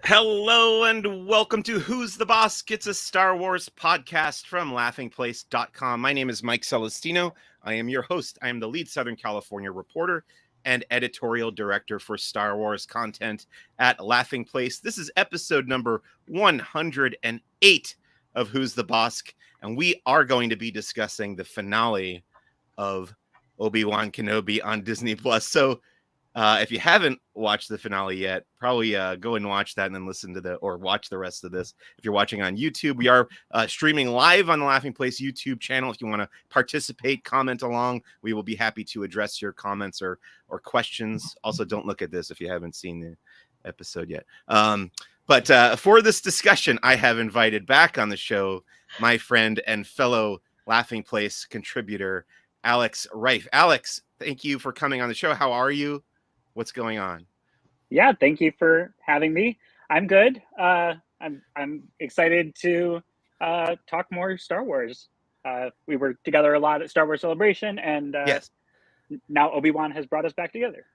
Hello and welcome to Who's the Bossk? It's a Star Wars podcast from laughingplace.com. My name is Mike Celestino. I am your host. I am the lead Southern California reporter and editorial director for Star Wars content at Laughing Place. This is episode number 108 of Who's the Bossk, and we are going to be discussing the finale of Obi-Wan Kenobi on Disney Plus. So if you haven't watched the finale yet, probably go and watch that and then watch the rest of this. If you're watching on YouTube, we are streaming live on the Laughing Place YouTube channel. If you want to participate, comment along, we will be happy to address your comments or questions. Also, don't look at this if you haven't seen the episode yet. But for this discussion, I have invited back on the show my friend and fellow Laughing Place contributor, Alex Reif. Alex, thank you for coming on the show. How are you? What's going on? Yeah, thank you for having me. I'm good. I'm excited to talk more Star Wars. We were together a lot at Star Wars Celebration, and Yes. Now Obi-Wan has brought us back together.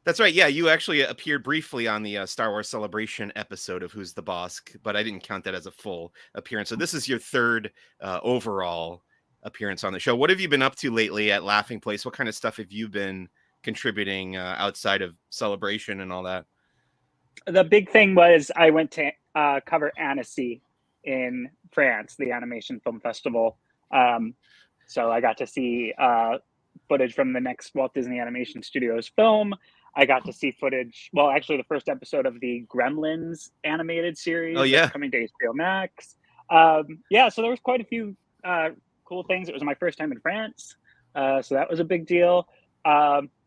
That's right. Yeah, you actually appeared briefly on the Star Wars Celebration episode of Who's the Bossk, but I didn't count that as a full appearance. So this is your third overall appearance on the show. What have you been up to lately at Laughing Place? What kind of stuff have you been contributing outside of Celebration and all that? The big thing was I went to cover Annecy in France, the Animation Film Festival. So I got to see footage from the next Walt Disney Animation Studios film. I got to see footage, well, actually the first episode of the Gremlins animated series. Oh, yeah. That's coming to HBO Max. Yeah, so there was quite a few cool things. It was my first time in France, so that was a big deal.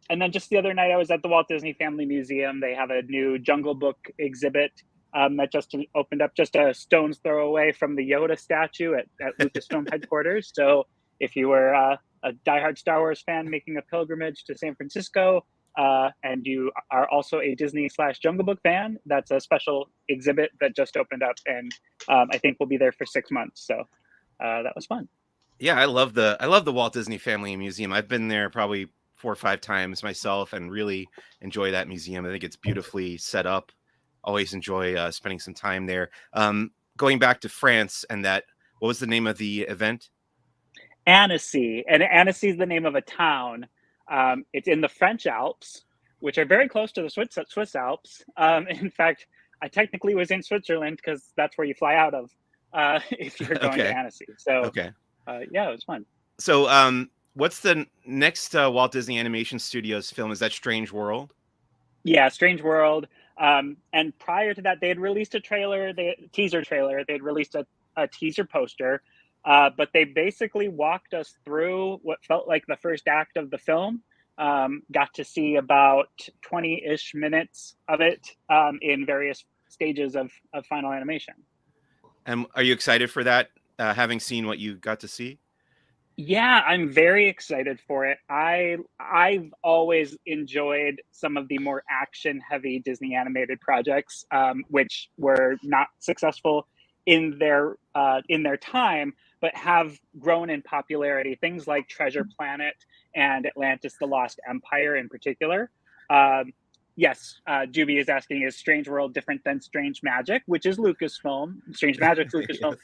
And then just the other night, I was at the Walt Disney Family Museum. They have a new Jungle Book exhibit that just opened up just a stone's throw away from the Yoda statue at Lucasfilm headquarters. So if you were a diehard Star Wars fan making a pilgrimage to San Francisco, and you are also a Disney/Jungle Book fan, that's a special exhibit that just opened up, and I think we'll be there for 6 months. So that was fun. Yeah, I love the Walt Disney Family Museum. I've been there probably 4 or 5 times myself and really enjoy that museum. I think it's beautifully set up. Always enjoy spending some time there. Going back to France and that, what was the name of the event? Annecy, and Annecy is the name of a town. It's in the French Alps, which are very close to the Swiss Alps. In fact, I technically was in Switzerland because that's where you fly out of if you're going to Annecy. So, yeah, it was fun. So, what's the next Walt Disney Animation Studios film? Is that Strange World? Yeah, Strange World. And prior to that, they had released a teaser trailer. They had released a teaser poster. But they basically walked us through what felt like the first act of the film. Got to see about 20-ish minutes of it in various stages of final animation. And are you excited for that, having seen what you got to see? Yeah, I'm very excited for it. I've always enjoyed some of the more action-heavy Disney animated projects, which were not successful in their time, but have grown in popularity. Things like Treasure Planet and Atlantis: The Lost Empire, in particular. Yes, Juby is asking, is Strange World different than Strange Magic, which is Lucasfilm? Strange Magic's Lucasfilm.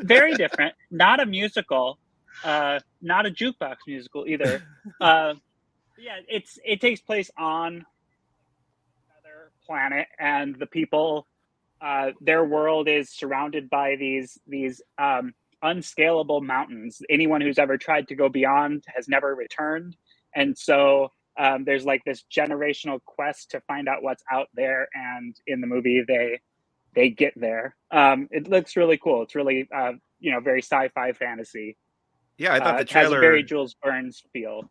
Very different. Not a musical. Not a jukebox musical either. Yeah, it takes place on another planet, and the people, their world is surrounded by these unscalable mountains. Anyone who's ever tried to go beyond has never returned, and so there's like this generational quest to find out what's out there. And in the movie, they get there. It looks really cool. It's really very sci-fi fantasy. Yeah, I thought the trailer has a very Jules Verne's feel.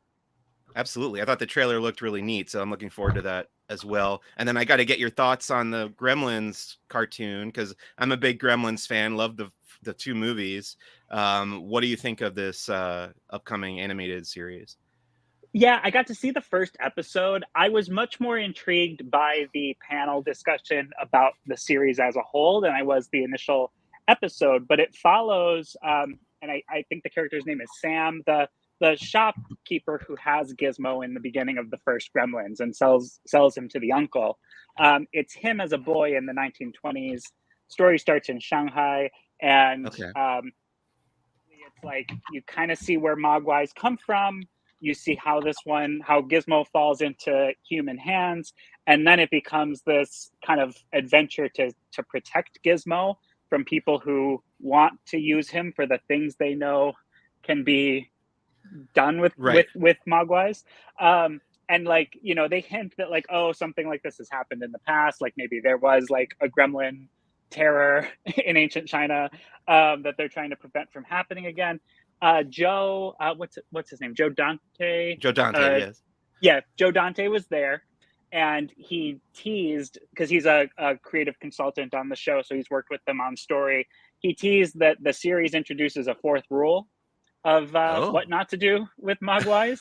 Absolutely. I thought the trailer looked really neat, so I'm looking forward to that as well. And then I got to get your thoughts on the Gremlins cartoon, because I'm a big Gremlins fan, love the 2 movies. What do you think of this upcoming animated series? Yeah, I got to see the first episode. I was much more intrigued by the panel discussion about the series as a whole than I was the initial episode, but it follows, and I think the character's name is Sam, the the shopkeeper who has Gizmo in the beginning of the first Gremlins and sells him to the uncle. It's him as a boy in the 1920s. Story starts in Shanghai, and Okay. it's like you kind of see where Mogwais come from. You see how Gizmo falls into human hands, and then it becomes this kind of adventure to protect Gizmo from people who want to use him for the things they know can be done with Mogwais. And like, you know, they hint that like, oh, something like this has happened in the past. Like maybe there was like a gremlin terror in ancient China that they're trying to prevent from happening again. Joe, what's his name? Joe Dante. Joe Dante, yes. Yeah, Joe Dante was there, and he teased, because he's a creative consultant on the show, so he's worked with them on story. He teased that the series introduces a fourth rule of what not to do with Mogwais.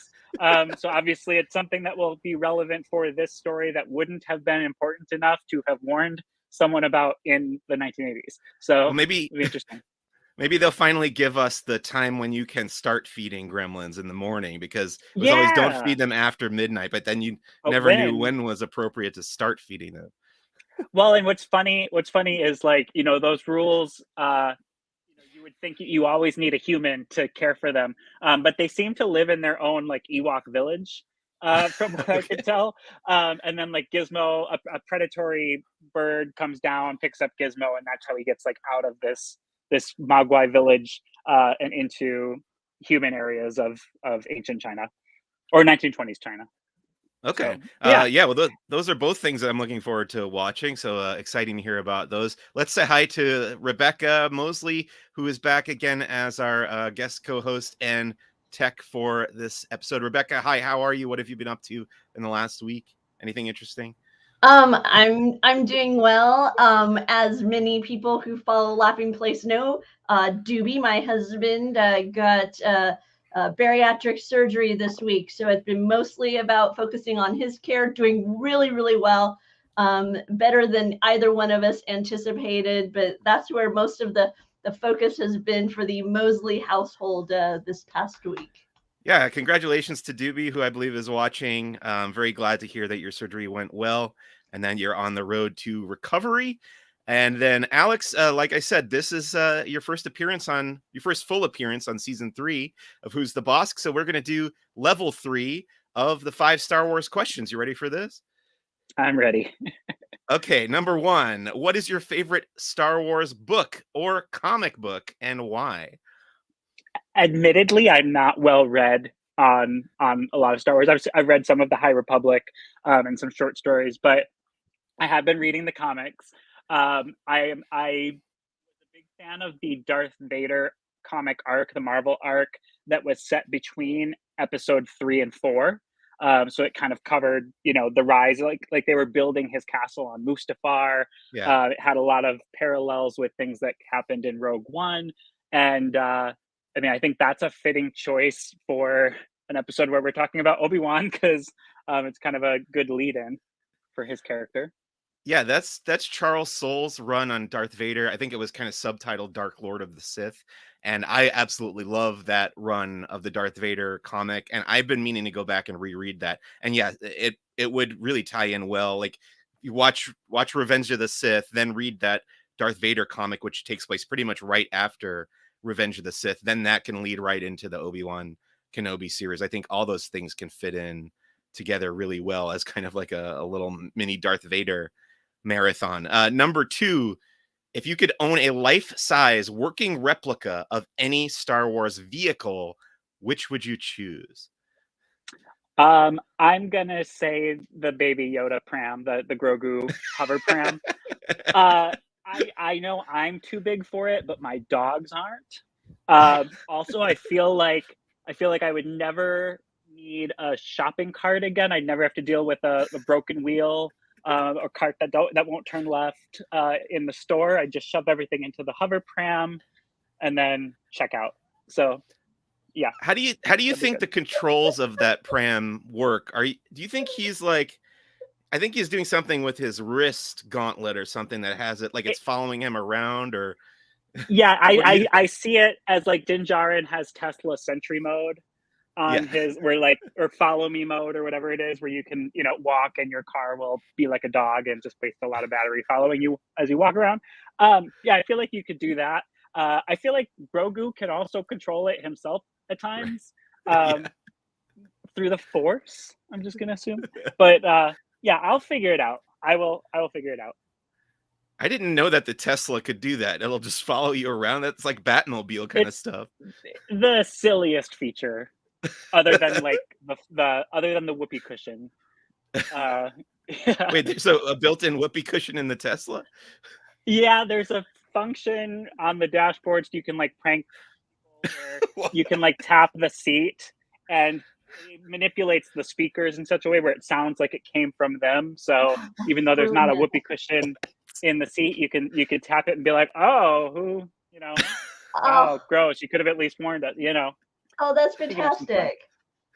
So obviously it's something that will be relevant for this story that wouldn't have been important enough to have warned someone about in the 1980s. So well, maybe it'll be interesting. Maybe they'll finally give us the time when you can start feeding gremlins in the morning, because it was always don't feed them after midnight, but then you never knew when was appropriate to start feeding them. Well, and what's funny is, like, you know, those rules, you would think you always need a human to care for them, but they seem to live in their own like Ewok village, from what I could tell. And then like Gizmo, a predatory bird comes down, picks up Gizmo, and that's how he gets like out of this Mogwai village and into human areas of ancient China or 1920s China. Okay. So, well, those are both things that I'm looking forward to watching. So exciting to hear about those. Let's say hi to Rebecca Mosley, who is back again as our guest co-host and tech for this episode. Rebecca, hi, how are you? What have you been up to in the last week? Anything interesting? I'm doing well. As many people who follow Laughing Place know, Doobie, my husband, got bariatric surgery this week. So it's been mostly about focusing on his care, doing really, really well. Better than either one of us anticipated, but that's where most of the focus has been for the Mosley household this past week. Yeah, congratulations to Doobie, who I believe is watching. Very glad to hear that your surgery went well, and then you're on the road to recovery. And then Alex, like I said, this is your first full appearance on season 3 of Who's the Bossk. So we're going to do level 3 of the 5 Star Wars questions. You ready for this? I'm ready. Okay, number 1. What is your favorite Star Wars book or comic book, and why? Admittedly, I'm not well read on a lot of Star Wars. I've read some of the High Republic and some short stories, but I have been reading the comics. I was a big fan of the Darth Vader comic arc, the Marvel arc that was set between episode 3 and 4. So it kind of covered, you know, the rise, like they were building his castle on Mustafar. Yeah. It had a lot of parallels with things that happened in Rogue One, and I mean, I think that's a fitting choice for an episode where we're talking about Obi-Wan, because it's kind of a good lead-in for his character. Yeah, that's Charles Soule's run on Darth Vader. I think it was kind of subtitled Dark Lord of the Sith. And I absolutely love that run of the Darth Vader comic. And I've been meaning to go back and reread that. And yeah, it would really tie in well. Like, you watch Revenge of the Sith, then read that Darth Vader comic, which takes place pretty much right after Revenge of the Sith. Then that can lead right into the Obi-Wan Kenobi series. I think all those things can fit in together really well as kind of like a little mini Darth Vader marathon. Number 2, if you could own a life-size working replica of any Star Wars vehicle, which would you choose? I'm gonna say the Baby Yoda pram, the Grogu hover pram. I know I'm too big for it, but my dogs aren't. Also, I feel like I would never need a shopping cart again. I'd never have to deal with a broken wheel. A cart that won't turn left in the store. I just shove everything into the hover pram and then check out. So, yeah. How do you think the controls of that pram work? Do you think he's like, I think he's doing something with his wrist gauntlet or something that has it like it's following him around, or? Yeah, I see it as like Din Djarin has Tesla Sentry mode. on Yeah. his where like or follow me mode or whatever it is, where you can walk and your car will be like a dog and just waste a lot of battery following you as you walk around. Yeah, I feel like you could do that. I feel like Grogu can also control it himself at Right. times, Yeah. through the Force. I'm just gonna assume, but yeah, I'll figure it out. I will figure it out. I didn't know that the Tesla could do that. It'll just follow you around. That's like Batmobile kind of It's stuff. the silliest feature, other than like the other than the whoopee cushion. Uh, yeah. Wait, there's a built-in whoopee cushion in the Tesla? Yeah, there's a function on the dashboard so you can like prank people where you can like tap the seat and it manipulates the speakers in such a way where it sounds like it came from them. So even though there's not a Brilliant. whoopee cushion in the seat, you could tap it and be like, oh, who, Oh, oh, gross. You could have at least warned us, oh, that's Thinking of some fun. fantastic.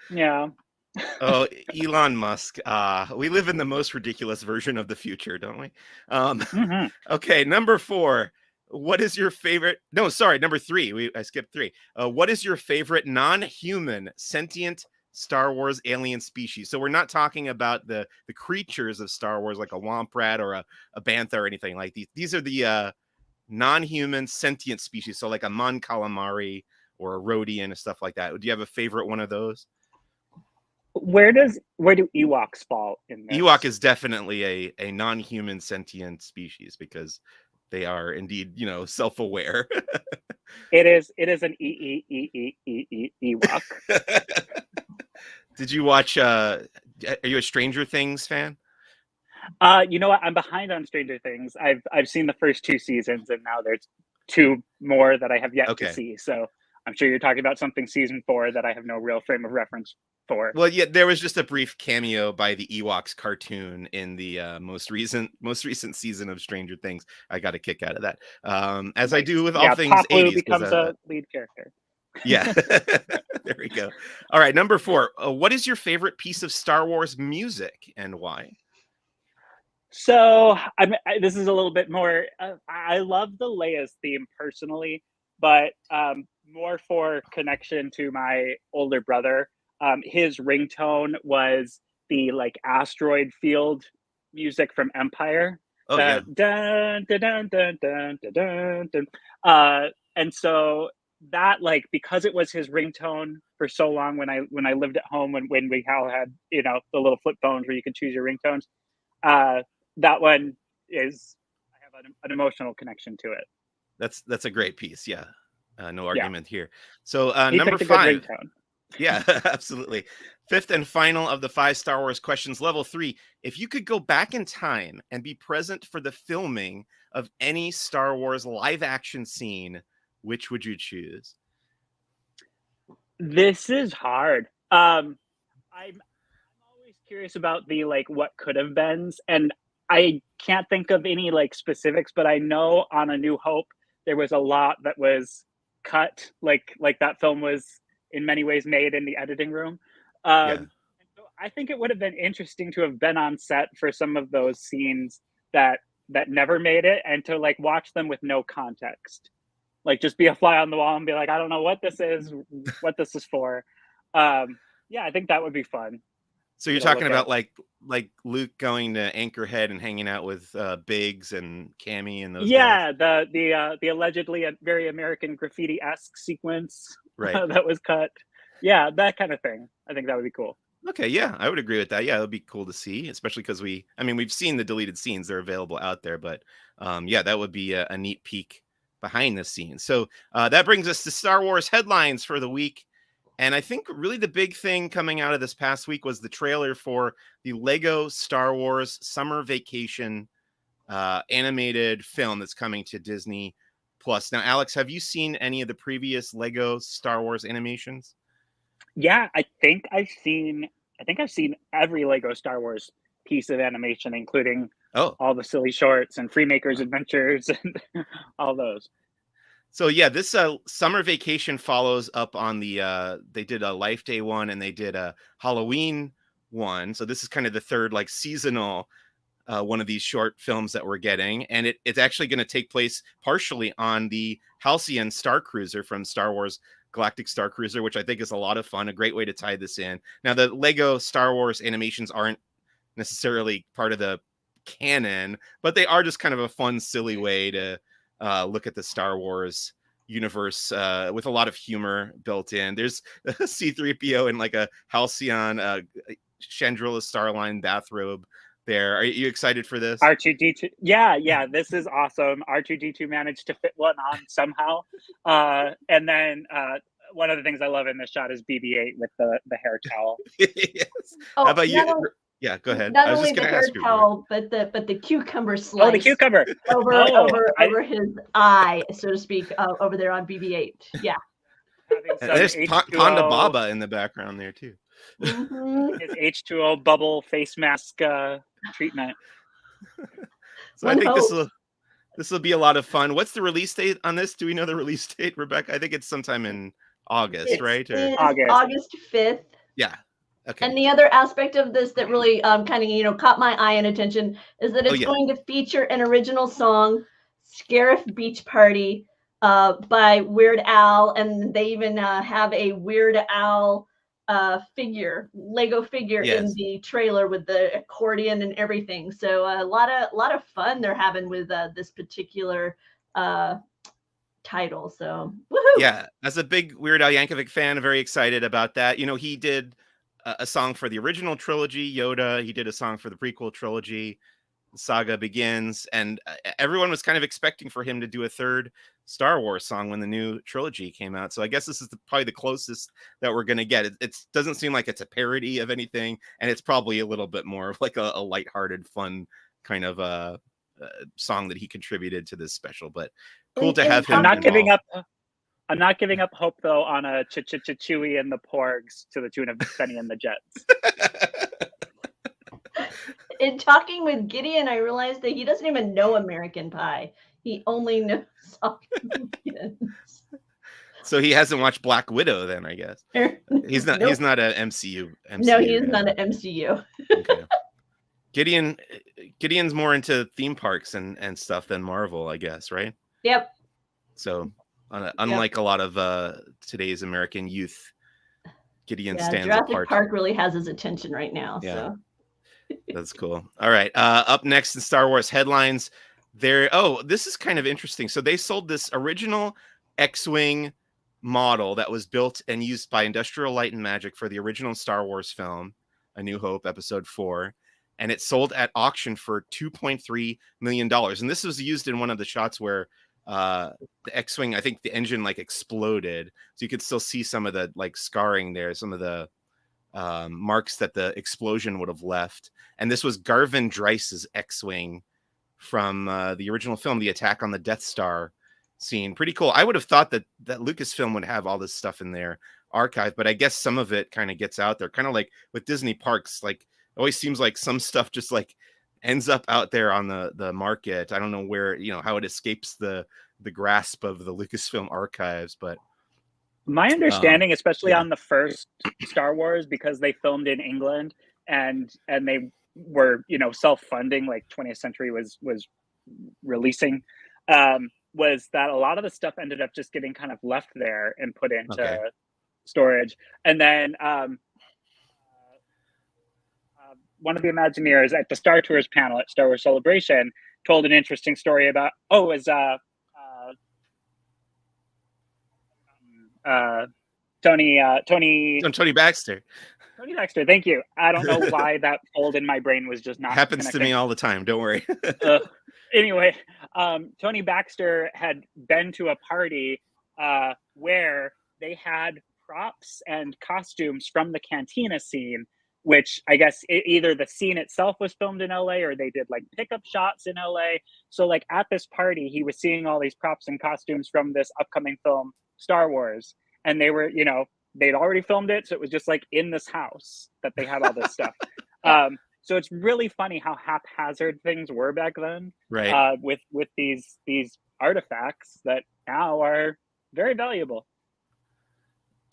Yeah. Oh, Elon Musk. We live in the most ridiculous version of the future, don't we? hmm Okay, number 4. What is your favorite? No, sorry, number 3. I skipped 3. What is your favorite non-human sentient Star Wars alien species? So we're not talking about the creatures of Star Wars like a womp rat or a bantha or anything like these. These are the non-human sentient species. So like a Mon Calamari or a Rodian and stuff like that. Do you have a favorite one of those? Where do Ewoks fall in Ewok this? is definitely a non-human sentient species because they are indeed, self-aware. It is an Ewok. Did you watch are you a Stranger Things fan? You know what? I'm behind on Stranger Things. I've seen the first 2 seasons, and now there's 2 more that I have yet to Okay. see. So I'm sure you're talking about something season 4 that I have no real frame of reference for. Well, yeah, there was just a brief cameo by the Ewoks cartoon in the most recent season of Stranger Things. I got a kick out of that. As I do Nice. with all Yeah, things Papu 80s because becomes a lead character. yeah. There we go. All right, number 4. What is your favorite piece of Star Wars music and why? So this is a little bit more. I love the Leia's theme personally, but more for connection to my older brother. His ringtone was the like asteroid field music from Empire. Oh yeah. The dun dun dun dun dun dun dun. Dun. And so that like because it was his ringtone for so long when I lived at home when we all had the little flip phones where you could choose your ringtones. That one is I have an emotional connection to it. That's a great piece. Yeah. No Yeah, argument here. So he number picked a good 5. ringtone. Yeah, absolutely. 5th and final of the 5 Star Wars questions, level 3. If you could go back in time and be present for the filming of any Star Wars live action scene, which would you choose? This is hard. I'm always curious about the like what could have beens, and I can't think of any like specifics, but I know on A New Hope there was a lot that was cut, like that film was in many ways made in the editing room. Yeah. And so I think it would have been interesting to have been on set for some of those scenes that never made it, and to like watch them with no context, like just be a fly on the wall and be like, I don't know what this is for. Yeah, I think that would be fun. So you're To talking look at. about like Luke going to Anchorhead and hanging out with Biggs and Cammy and those guys, Yeah, the allegedly a very American graffiti-esque sequence right? that was cut. Yeah, that kind of thing. I think that would be cool. Okay, yeah, I would agree with that. Yeah, it would be cool to see, especially because we've seen the deleted scenes; they're available out there. But yeah, that would be a neat peek behind the scenes. So that brings us to Star Wars headlines for the week. And I think really the big thing coming out of this past week was the trailer for the Lego Star Wars Summer Vacation animated film that's coming to Disney Plus. Now, Alex, have you seen any of the previous Lego Star Wars animations? Yeah, I think I've seen every Lego Star Wars piece of animation, including Oh, all the silly shorts and Freemakers Adventures and all those. so yeah, this Summer Vacation follows up on the they did a Life Day one and they did a Halloween one. So this is kind of the third like seasonal one of these short films that we're getting, and it's actually going to take place partially on the Halcyon Star Cruiser from Star Wars Galactic Star Cruiser, which I think is a lot of fun, a great way to tie this in. Now, the Lego Star Wars animations aren't necessarily part of the canon, but they are just kind of a fun, silly way to look at the Star Wars universe with a lot of humor built in. There's a C-3PO in like a Halcyon Chandrilla Starline bathrobe there. Are you excited for this? R2D2. Yeah, this is awesome. R2D2 managed to fit one on somehow. And then one of the things I love in this shot is BB-8 with the hair towel. Yes. How about you? Yeah, go ahead. Not only the hair towel, but the cucumber slice. Oh, the cucumber over his eye, so to speak, over there on BB-8. Yeah. There's Ponda Baba in the background there too. Mm-hmm. His H2O bubble face mask treatment. So I think this will be a lot of fun. What's the release date on this? Do we know the release date, Rebecca? I think it's sometime in August, right? August 5th. Yeah. Okay. And the other aspect of this that really kind of caught my eye and attention is that it's going to feature an original song, Scarif Beach Party, by Weird Al, and they even have a Weird Al Lego figure in the trailer with the accordion and everything. So a lot of fun they're having with this particular title. So woohoo! Yeah, as a big Weird Al Yankovic fan, I'm very excited about that. You know, he did a song for the original trilogy, Yoda. He did a song for the prequel trilogy, Saga Begins, and everyone was kind of expecting for him to do a third Star Wars song when the new trilogy came out. So I guess this is probably the closest that we're going to get. It doesn't seem like it's a parody of anything, and it's probably a little bit more of like a lighthearted, fun kind of song that he contributed to this special. But cool to have him. I'm not giving up hope though on a Chewie and the Porgs to the tune of Benny and the Jets. In talking with Gideon, I realized that he doesn't even know American Pie. He only knows Hawkins. So he hasn't watched Black Widow then, I guess. He's not. Nope. He's not an MCU. No, he is not an MCU. Okay. Gideon's more into theme parks and stuff than Marvel, I guess, right? Yep. So unlike a lot of today's American youth, Gideon stands Jurassic apart. Park really has his attention right now. Yeah. So that's cool. All right. Up next in Star Wars headlines, this is kind of interesting. So they sold this original X-Wing model that was built and used by Industrial Light and Magic for the original Star Wars film, A New Hope, Episode 4. And it sold at auction for $2.3 million. And this was used in one of the shots where the X-Wing, I think the engine like exploded. So you could still see some of the like scarring there, some of the marks that the explosion would have left. And this was Garvin Dryce's X-Wing from the original film, The Attack on the Death Star scene. Pretty cool. I would have thought that Lucasfilm would have all this stuff in their archive, but I guess some of it kind of gets out there, kind of like with Disney parks. Like, it always seems like some stuff just like ends up out there on the market. I don't know where, how it escapes the grasp of the Lucasfilm archives, but my understanding, especially on the first Star Wars, because they filmed in England and they were, self-funding, like 20th Century was releasing, was that a lot of the stuff ended up just getting kind of left there and put into storage. And then one of the Imagineers at the Star Tours panel at Star Wars Celebration told an interesting story about, Tony Baxter. Tony Baxter, thank you. I don't know why that fold in my brain was just not happens connecting. To me all the time. Don't worry. Anyway, Tony Baxter had been to a party where they had props and costumes from the cantina scene, which I guess either the scene itself was filmed in LA or they did like pickup shots in LA. So like at this party, he was seeing all these props and costumes from this upcoming film, Star Wars. And they were, they'd already filmed it. So it was just like in this house that they had all this stuff. So it's really funny how haphazard things were back then, right? With these artifacts that now are very valuable.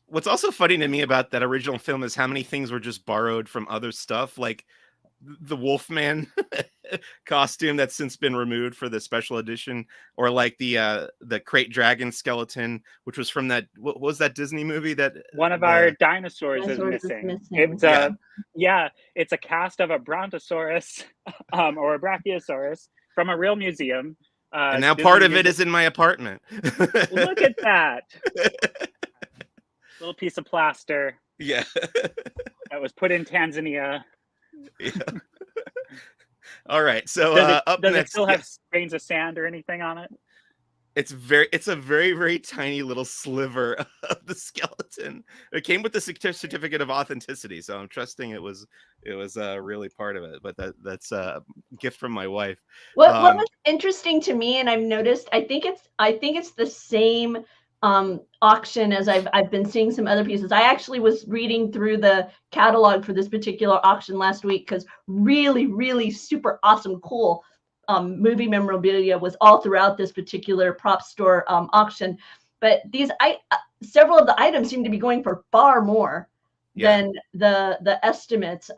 What's also funny to me about that original film is how many things were just borrowed from other stuff, like the Wolfman costume that's since been removed for the special edition, or like the crate dragon skeleton, which was from that, what was that Disney movie that One of our the dinosaurs is Dinosaurs is missing. missing. It's yeah. it's a cast of a brontosaurus or a brachiosaurus from a real museum. And now Disney part of it uses- is in my apartment. Look at that little piece of plaster Yeah. that was put in Tanzania. Yeah. All right. So up Does it next, still have grains of sand or anything on it? it's a very, very tiny little sliver of the skeleton. It came with the certificate of authenticity, so I'm trusting it was really part of it. But that's a gift from my wife. What was interesting to me, and I've noticed, I think it's the same auction as I've been seeing some other pieces. I actually was reading through the catalog for this particular auction last week because really, really super awesome, cool movie memorabilia was all throughout this particular prop store auction. But several of the items seem to be going for far more than the estimates.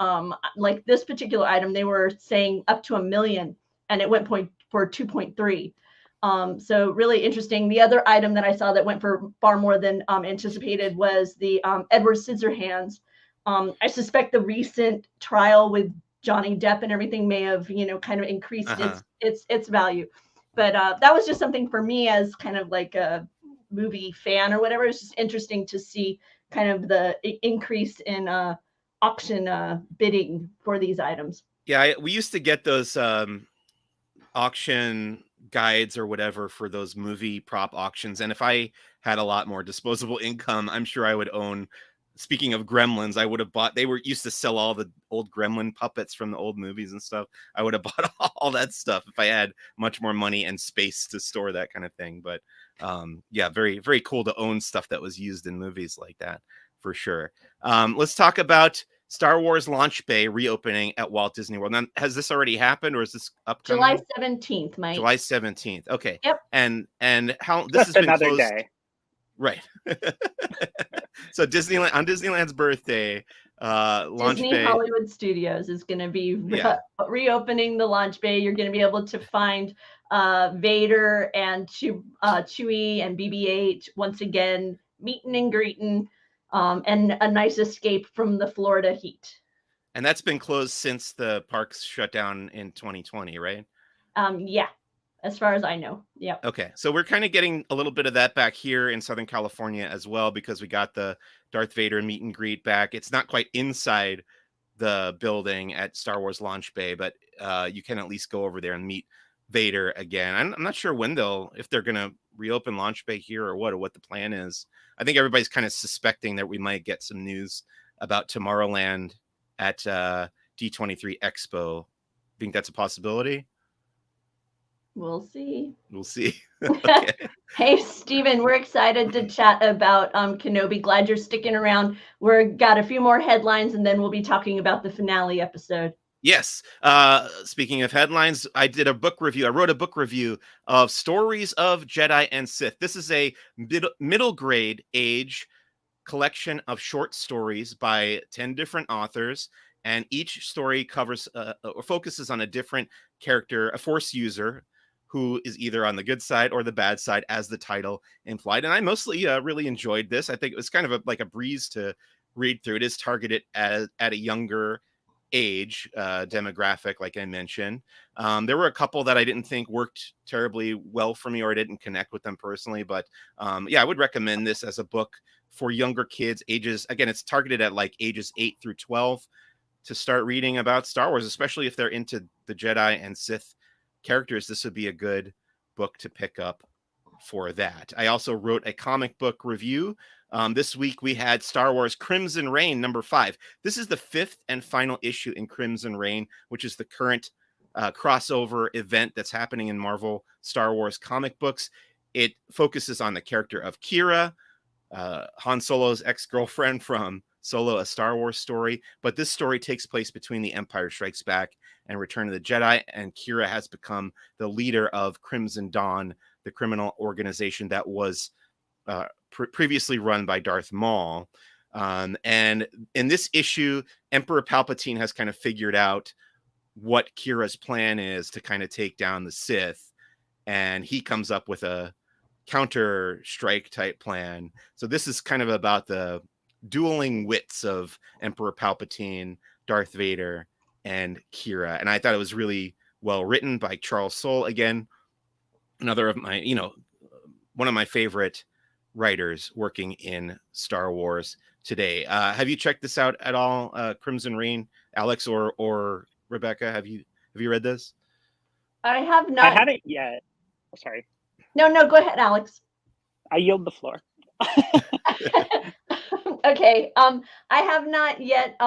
Like this particular item, they were saying up to $1 million, and it went for 2.3. So really interesting. The other item that I saw that went for far more than anticipated was the Edward Scissorhands. I suspect the recent trial with Johnny Depp and everything may have, kind of increased its value. But that was just something for me as kind of like a movie fan or whatever. It's just interesting to see kind of the increase in auction bidding for these items. Yeah, we used to get those auction guides or whatever for those movie prop auctions, and if I had a lot more disposable income, I'm sure I would own. Speaking of Gremlins, I would have bought. They were used to sell all the old Gremlin puppets from the old movies and stuff. I would have bought all that stuff if I had much more money and space to store that kind of thing. But yeah, very, very cool to own stuff that was used in movies like that, for sure. Let's talk about Star Wars Launch Bay reopening at Walt Disney World. Now, has this already happened, or is this upcoming? July 17th, Mike. July 17th. Okay. Yep. And how this Just has been another closed. day. Right. So Disneyland, on Disneyland's birthday, Launch Disney Bay. Hollywood Studios is going to be reopening the Launch Bay. You're going to be able to find Vader and Chewie and BB-8 once again meeting and greeting, and a nice escape from the Florida heat. And that's been closed since the parks shut down in 2020, right? Yeah, as far as I know. Yeah. Okay, so we're kind of getting a little bit of that back here in Southern California as well, because we got the Darth Vader meet and greet back. It's not quite inside the building at Star Wars Launch Bay, but you can at least go over there and meet Vader again. I'm not sure when if they're going to reopen Launch Bay here or what the plan is. I think everybody's kind of suspecting that we might get some news about Tomorrowland at D23 Expo. Think that's a possibility? We'll see. We'll see. Okay. Hey, Steven, we're excited to chat about Kenobi. Glad you're sticking around. We've got a few more headlines, and then we'll be talking about the finale episode. Yes. Speaking of headlines, I wrote a book review of Stories of Jedi and Sith. This is a middle grade age collection of short stories by 10 different authors, and each story covers or focuses on a different character, a Force user who is either on the good side or the bad side, as the title implied. And I mostly really enjoyed this. I think it was kind of like a breeze to read through. It is targeted at a younger age demographic, like I mentioned. There were a couple that I didn't think worked terribly well for me, or I didn't connect with them personally. But yeah, I would recommend this as a book for younger kids, ages, again, it's targeted at like ages 8 through 12 to start reading about Star Wars, especially if they're into the Jedi and Sith characters. This would be a good book to pick up for that. I also wrote a comic book review. This week we had Star Wars Crimson Reign #5. This is the 5th and final issue in Crimson Reign, which is the current crossover event that's happening in Marvel Star Wars comic books. It focuses on the character of Kira, Han Solo's ex-girlfriend from Solo, a Star Wars story. But this story takes place between The Empire Strikes Back and Return of the Jedi, and Kira has become the leader of Crimson Dawn, the criminal organization that was previously run by Darth Maul. And in this issue, Emperor Palpatine has kind of figured out what Kira's plan is to kind of take down the Sith, and he comes up with a counter strike type plan. So this is kind of about the dueling wits of Emperor Palpatine, Darth Vader, and Kira. And I thought it was really well written by Charles Soule. Again, another of my, one of my favorite writers working in Star Wars today. Have you checked this out at all, Crimson Reign, Alex or Rebecca? Have you read this? I have not. I haven't yet. Sorry. No, go ahead, Alex. I yield the floor. Okay. I have not yet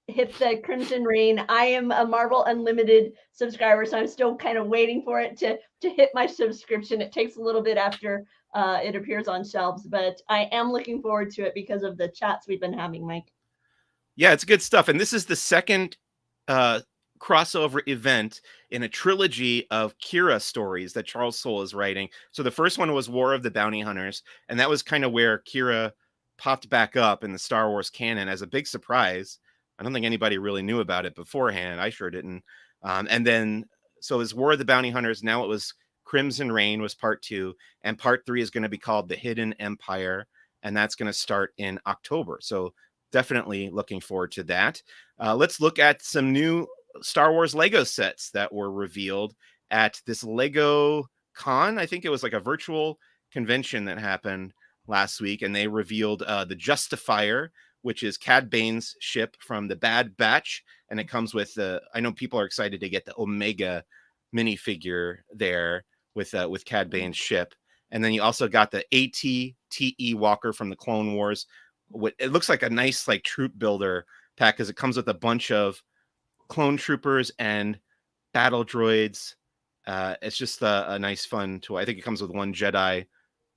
hit the Crimson Reign. I am a Marvel Unlimited subscriber, so I'm still kind of waiting for it to hit my subscription. It takes a little bit after it appears on shelves, but I am looking forward to it because of the chats we've been having, Mike. Yeah, it's good stuff. And this is the second crossover event in a trilogy of Kira stories that Charles Soule is writing. So the first one was War of the Bounty Hunters, and that was kind of where Kira popped back up in the Star Wars canon as a big surprise. I don't think anybody really knew about it beforehand. I sure didn't. And then, so it was War of the Bounty Hunters. Now it was Crimson Reign was part 2, and part 3 is going to be called The Hidden Empire, and that's going to start in October. So definitely looking forward to that. Let's look at some new Star Wars Lego sets that were revealed at this Lego Con. I think it was like a virtual convention that happened last week, and they revealed the Justifier, which is Cad Bane's ship from the Bad Batch, and it comes with I know people are excited to get the Omega minifigure there with Cad Bane's ship. And then you also got the AT-TE Walker from the Clone Wars. It looks like a nice like troop builder pack because it comes with a bunch of clone troopers and battle droids. It's just a nice fun toy. I think it comes with one Jedi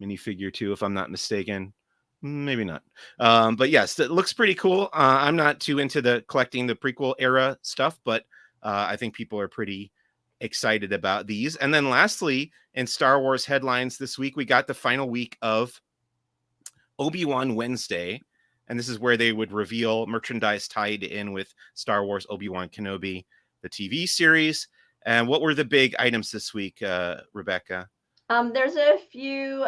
minifigure too, if I'm not mistaken. Maybe not. But yes, it looks pretty cool. I'm not too into the collecting the prequel era stuff, but I think people are pretty excited about these. And then lastly, in Star Wars headlines this week, we got the final week of Obi-Wan Wednesday. And this is where they would reveal merchandise tied in with Star Wars Obi-Wan Kenobi, the TV series. And what were the big items this week, Rebecca? There's a few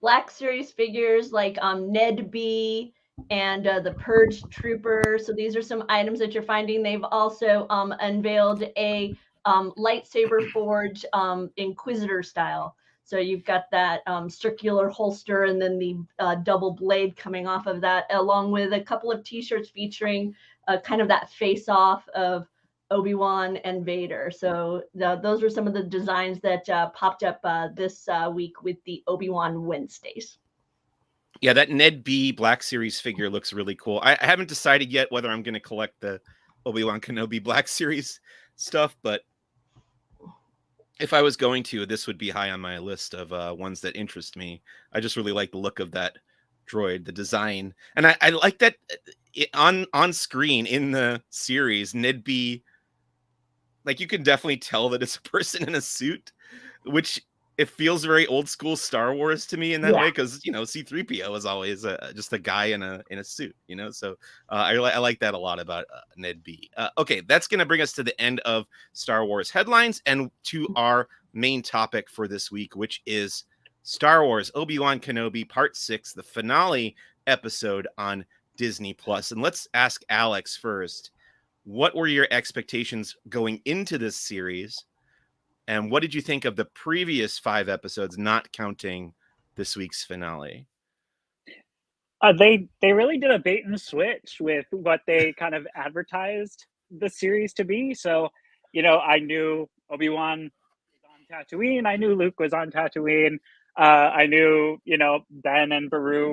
Black Series figures like Ned B and the Purge Trooper. So these are some items that you're finding. They've also unveiled a lightsaber forge Inquisitor style. So you've got that circular holster and then the double blade coming off of that, along with a couple of t-shirts featuring kind of that face-off of Obi-Wan and Vader. So those are some of the designs that popped up this week with the Obi-Wan Wednesdays. Yeah, that Ned B Black Series figure looks really cool. I haven't decided yet whether I'm going to collect the Obi-Wan Kenobi Black Series stuff, but if I was going to, this would be high on my list of ones that interest me. I just really like the look of that droid, the design. And I like that on screen in the series, Ned B, like you can definitely tell that it's a person in a suit, which it feels very old school Star Wars to me in that way, because C-3PO is always just a guy in a suit, So I like that a lot about Ned B. Okay, that's going to bring us to the end of Star Wars headlines and to our main topic for this week, which is Star Wars Obi-Wan Kenobi Part 6, the finale episode on Disney Plus. And let's ask Alex first. What were your expectations going into this series? And what did you think of the previous 5 episodes, not counting this week's finale? They really did a bait and switch with what they kind of advertised the series to be. So, I knew Obi-Wan was on Tatooine. I knew Luke was on Tatooine. I knew, Ben and Beru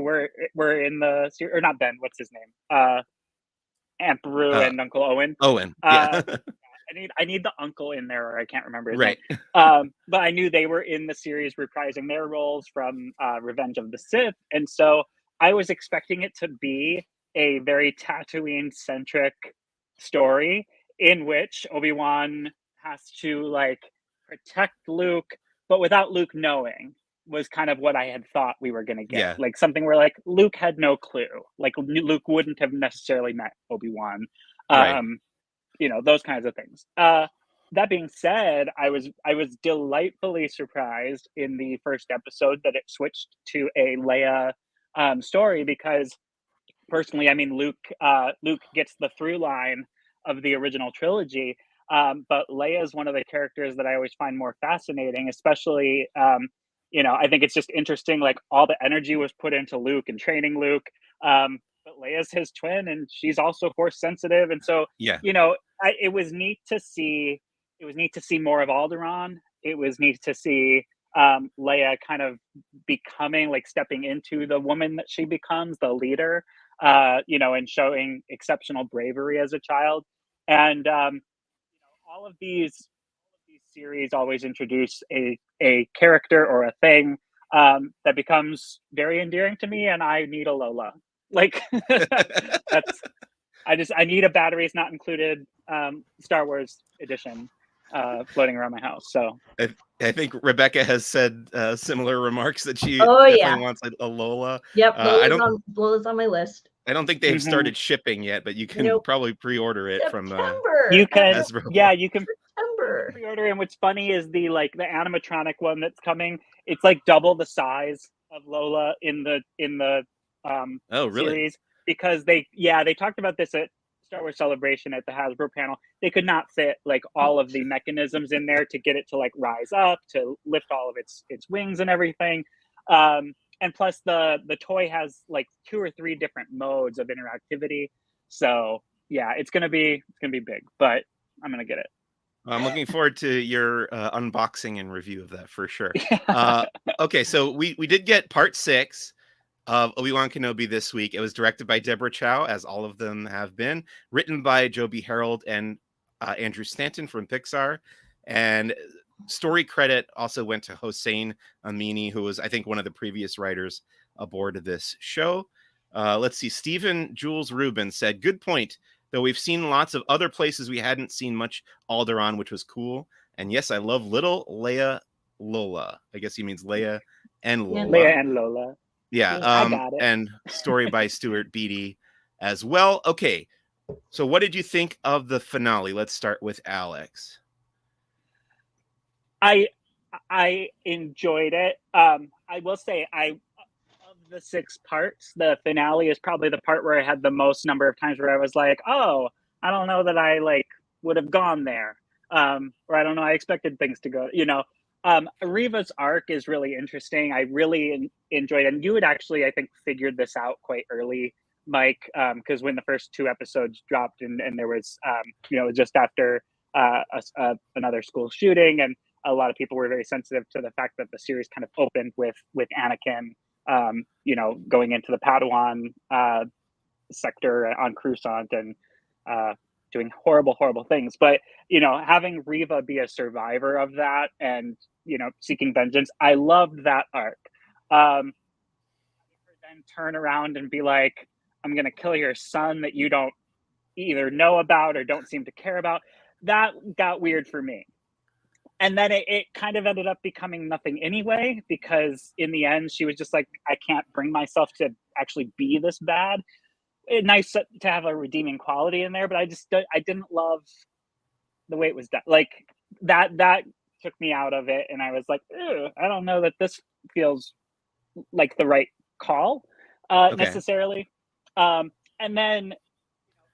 were in the series, or not Ben. What's his name? Aunt Beru and Uncle Owen. Yeah. I need the uncle in there, or I can't remember his name. But I knew they were in the series reprising their roles from Revenge of the Sith. And so I was expecting it to be a very Tatooine-centric story in which Obi-Wan has to protect Luke, but without Luke knowing, was kind of what I had thought we were going to get. Yeah. Like something where Luke had no clue. Luke wouldn't have necessarily met Obi-Wan. Right. those kinds of things. That being said, I was delightfully surprised in the first episode that it switched to a Leia story, because personally, I mean, Luke gets the through line of the original trilogy, but Leia is one of the characters that I always find more fascinating, especially I think it's just interesting, like all the energy was put into Luke and training Luke, but Leia's his twin and she's also force sensitive, and so Yeah. it was neat to see more of Alderaan. It was neat to see Leia kind of becoming, like, stepping into the woman that she becomes, the leader, and showing exceptional bravery as a child. And all of these series always introduce a character or a thing that becomes very endearing to me, and I need a Lola. Like, I need a batteries not included Star Wars edition floating around my house. So I think Rebecca has said similar remarks, that she wants a Lola. Yep, Lola's on my list. I don't think they've started shipping yet, but you can probably pre-order it from you can Hasbro. you can pre-order. And what's funny is the animatronic one that's coming. It's like double the size of Lola in the series, because they talked about this at Star Wars Celebration at the Hasbro panel. They could not fit like all of the mechanisms in there to get it to like rise up, to lift all of its wings and everything. And plus the toy has like 2 or 3 different modes of interactivity. So yeah, it's gonna be big, but I'm gonna get it. I'm looking forward to your unboxing and review of that for sure. Okay, so we did get part 6 of Obi-Wan Kenobi this week. It was directed by Deborah Chow, as all of them have been, written by Joby Harold and Andrew Stanton from Pixar, and story credit also went to Hossein Amini, who was, I think, one of the previous writers aboard this show. Let's see. Stephen Jules Rubin said, "Good point, though we've seen lots of other places we hadn't seen much Alderaan, which was cool. And yes, I love little Leia Lola." I guess he means Leia and Lola. Leia and Lola. Yeah. I got it. And story by Stuart Beattie as well. Okay. So what did you think of the finale? Let's start with Alex. I enjoyed it. I will say, of the 6 parts, the finale is probably the part where I had the most number of times where I was like, oh, I don't know that I would have gone there. Or I don't know, I expected things to go, Riva's arc is really interesting. I really enjoyed it. And you had actually, I think, figured this out quite early, Mike, because when the first 2 episodes dropped and there was, just after another school shooting, and a lot of people were very sensitive to the fact that the series kind of opened with Anakin, going into the Padawan sector on Coruscant and doing horrible, horrible things. But, having Riva be a survivor of that and, seeking vengeance, I loved that arc. Then turn around and be like, I'm going to kill your son that you don't either know about or don't seem to care about. That got weird for me. And then it kind of ended up becoming nothing anyway, because in the end, she was just like, I can't bring myself to actually be this bad. Nice to have a redeeming quality in there, but I didn't love the way it was done. Like that took me out of it. And I was like, I don't know that this feels like the right call necessarily. And then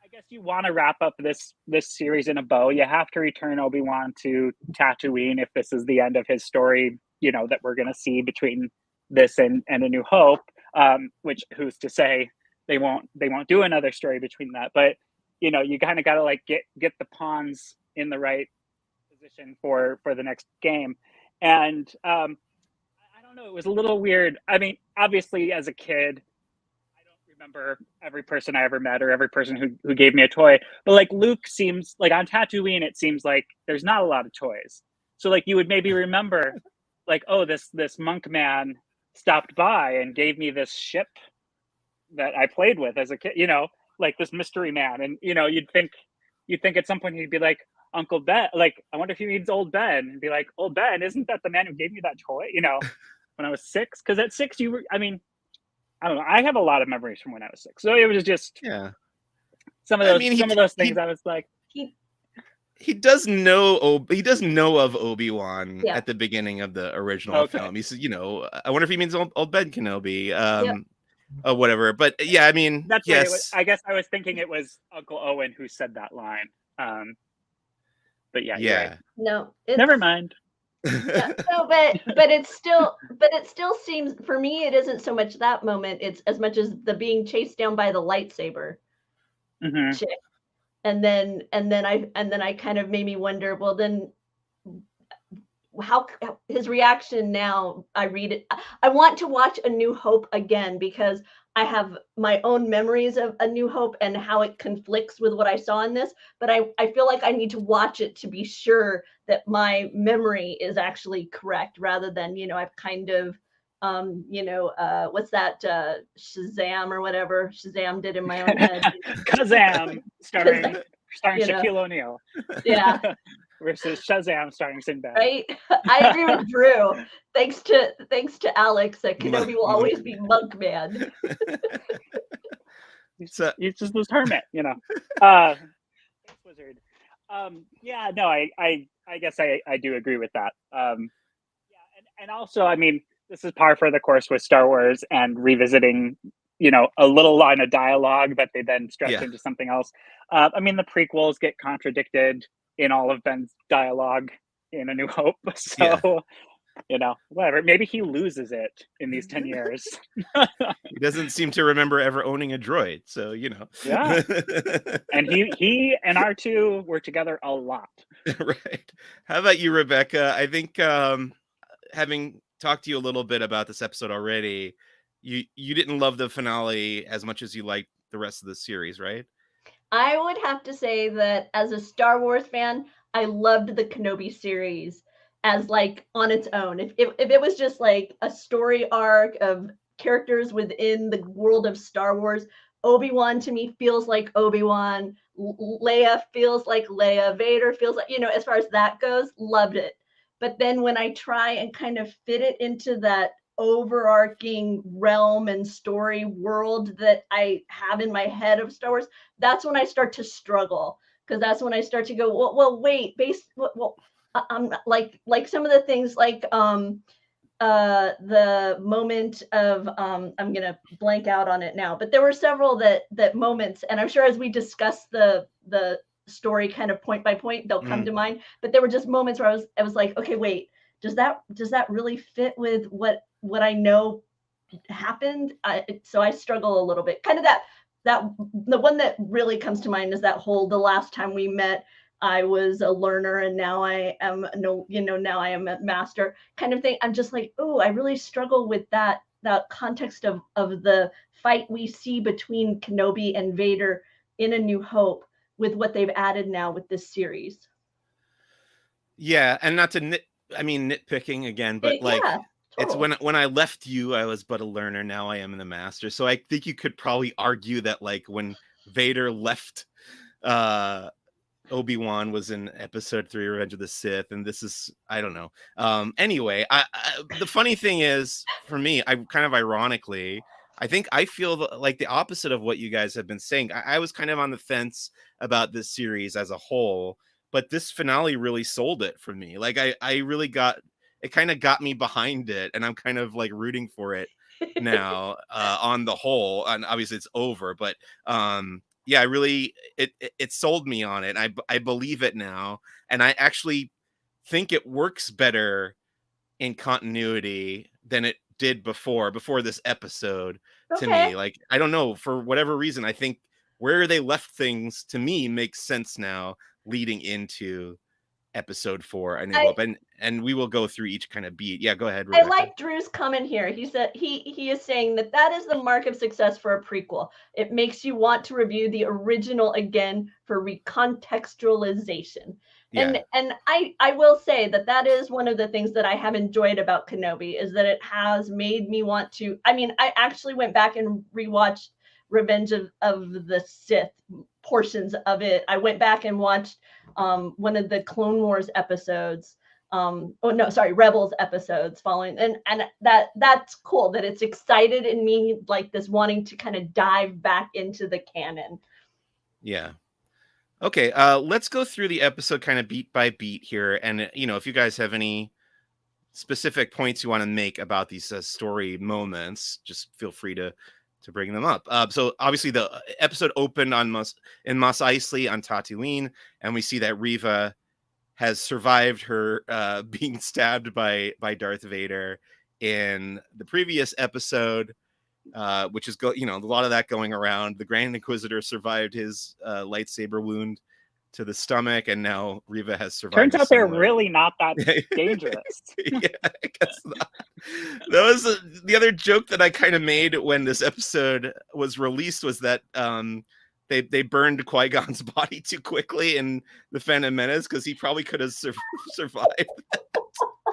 I guess you want to wrap up this series in a bow. You have to return Obi-Wan to Tatooine if this is the end of his story, that we're going to see between this and A New Hope, which who's to say they won't do another story between that. But, you kind of got to get the pawns in the right position for the next game. And I don't know, it was a little weird. I mean, obviously as a kid, remember every person I ever met or every person who gave me a toy, but Luke seems like on Tatooine, it seems like there's not a lot of toys. So you would maybe remember oh, this monk man stopped by and gave me this ship that I played with as a kid, this mystery man. And, you'd think at some point he'd be like, Uncle Ben, I wonder if he means old Ben, and be like, old Ben, isn't that the man who gave me that toy? When I was 6, because at 6 I don't know. I have a lot of memories from when I was 6, so it was just some of those things. I was like, he does know of Obi-Wan Yeah. at the beginning of the original film. He says, I wonder if he means old Ben Kenobi, Yep. or whatever. But yeah, I mean, That's yes. right. I guess I was thinking it was Uncle Owen who said that line. But yeah, you're right. No, Never mind. Yeah, no, but it still seems, for me, it isn't so much that moment. It's as much as the being chased down by the lightsaber chick, and then I kind of made me wonder. Well, then how his reaction now. I read it. I want to watch A New Hope again because I have my own memories of A New Hope and how it conflicts with what I saw in this. But I feel like I need to watch it to be sure that my memory is actually correct, rather than, I've kind of, what's that, Shazam or whatever Shazam did in my own head. Kazam, starring You know. Shaquille O'Neal. Yeah. Versus Shazam starring Sinbad. Right? I agree with Drew. Thanks to Alex, that Kenobi will always be Monk Man. He's just this hermit, Space wizard. Yeah, no, I guess I do agree with that. Yeah, and also, I mean, this is par for the course with Star Wars and revisiting, a little line of dialogue that they then stretch into something else. I mean, the prequels get contradicted in all of Ben's dialogue in A New Hope. So, whatever. Maybe he loses it in these 10 years. He doesn't seem to remember ever owning a droid. So, Yeah. And he and R2 were together a lot. Right. How about you, Rebecca? I think having talked to you a little bit about this episode already, you didn't love the finale as much as you liked the rest of the series, right? I would have to say that as a Star Wars fan, I loved the Kenobi series as like on its own. If it was just like a story arc of characters within the world of Star Wars, Obi-Wan to me feels like Obi-Wan, Leia feels like Leia, Vader feels like, as far as that goes, loved it. But then when I try and kind of fit it into that overarching realm and story world that I have in my head of Star Wars, that's when I start to struggle, because that's when I start to go, well wait, I'm like some of the things, like the moment of I'm gonna blank out on it now, but there were several that moments, and I'm sure as we discuss the story kind of point by point, they'll come to mind. But there were just moments where I was like, okay, wait, does that really fit with what I know happened? So I struggle a little bit. Kind of that the one that really comes to mind is that whole, the last time we met, I was a learner and now I am now I am a master kind of thing. I'm just like, oh, I really struggle with that context of the fight we see between Kenobi and Vader in A New Hope, with what they've added now with this series. Yeah, and not to nitpicking again, but it's when I left you, I was but a learner. Now I am the master. So I think you could probably argue that, like, when Vader left, Obi-Wan was in Episode 3, Revenge of the Sith, and this is, I don't know. Anyway, the funny thing is, for me, I kind of ironically, I think I feel like the opposite of what you guys have been saying. I was kind of on the fence about this series as a whole, but this finale really sold it for me. Like, I really it kind of got me behind it, and I'm kind of like rooting for it now on the whole. And obviously it's over, but yeah, I really, it sold me on it. I believe it now, and I actually think it works better in continuity than it did before this episode. To me, like, I don't know, for whatever reason, I think where they left things, to me, makes sense now leading into Episode 4, A New Hope, and we will go through each kind of beat. Yeah, go ahead, Rebecca. I like Drew's comment here. He said he is saying that is the mark of success for a prequel. It makes you want to review the original again for recontextualization. Yeah. And I will say that is one of the things that I have enjoyed about Kenobi, is that it has made me want to. I mean, I actually went back and rewatched Revenge of the Sith portions of it. I went back and watched one of the Clone Wars episodes. Rebels episodes following, and that's cool that it's excited in me, like this wanting to kind of dive back into the canon. Yeah. Okay, let's go through the episode kind of beat by beat here, and if you guys have any specific points you want to make about these story moments, just feel free to bring them up. So obviously the episode opened in Mos Eisley on Tatooine, and we see that Riva has survived her being stabbed by Darth Vader in the previous episode, which is a lot of that going around. The Grand Inquisitor survived his lightsaber wound to the stomach, and now Riva has survived. Turns out they're really not that dangerous. Yeah, I guess not. That was the other joke that I kind of made when this episode was released, was that they burned Qui-Gon's body too quickly in the Phantom Menace, because he probably could have survived.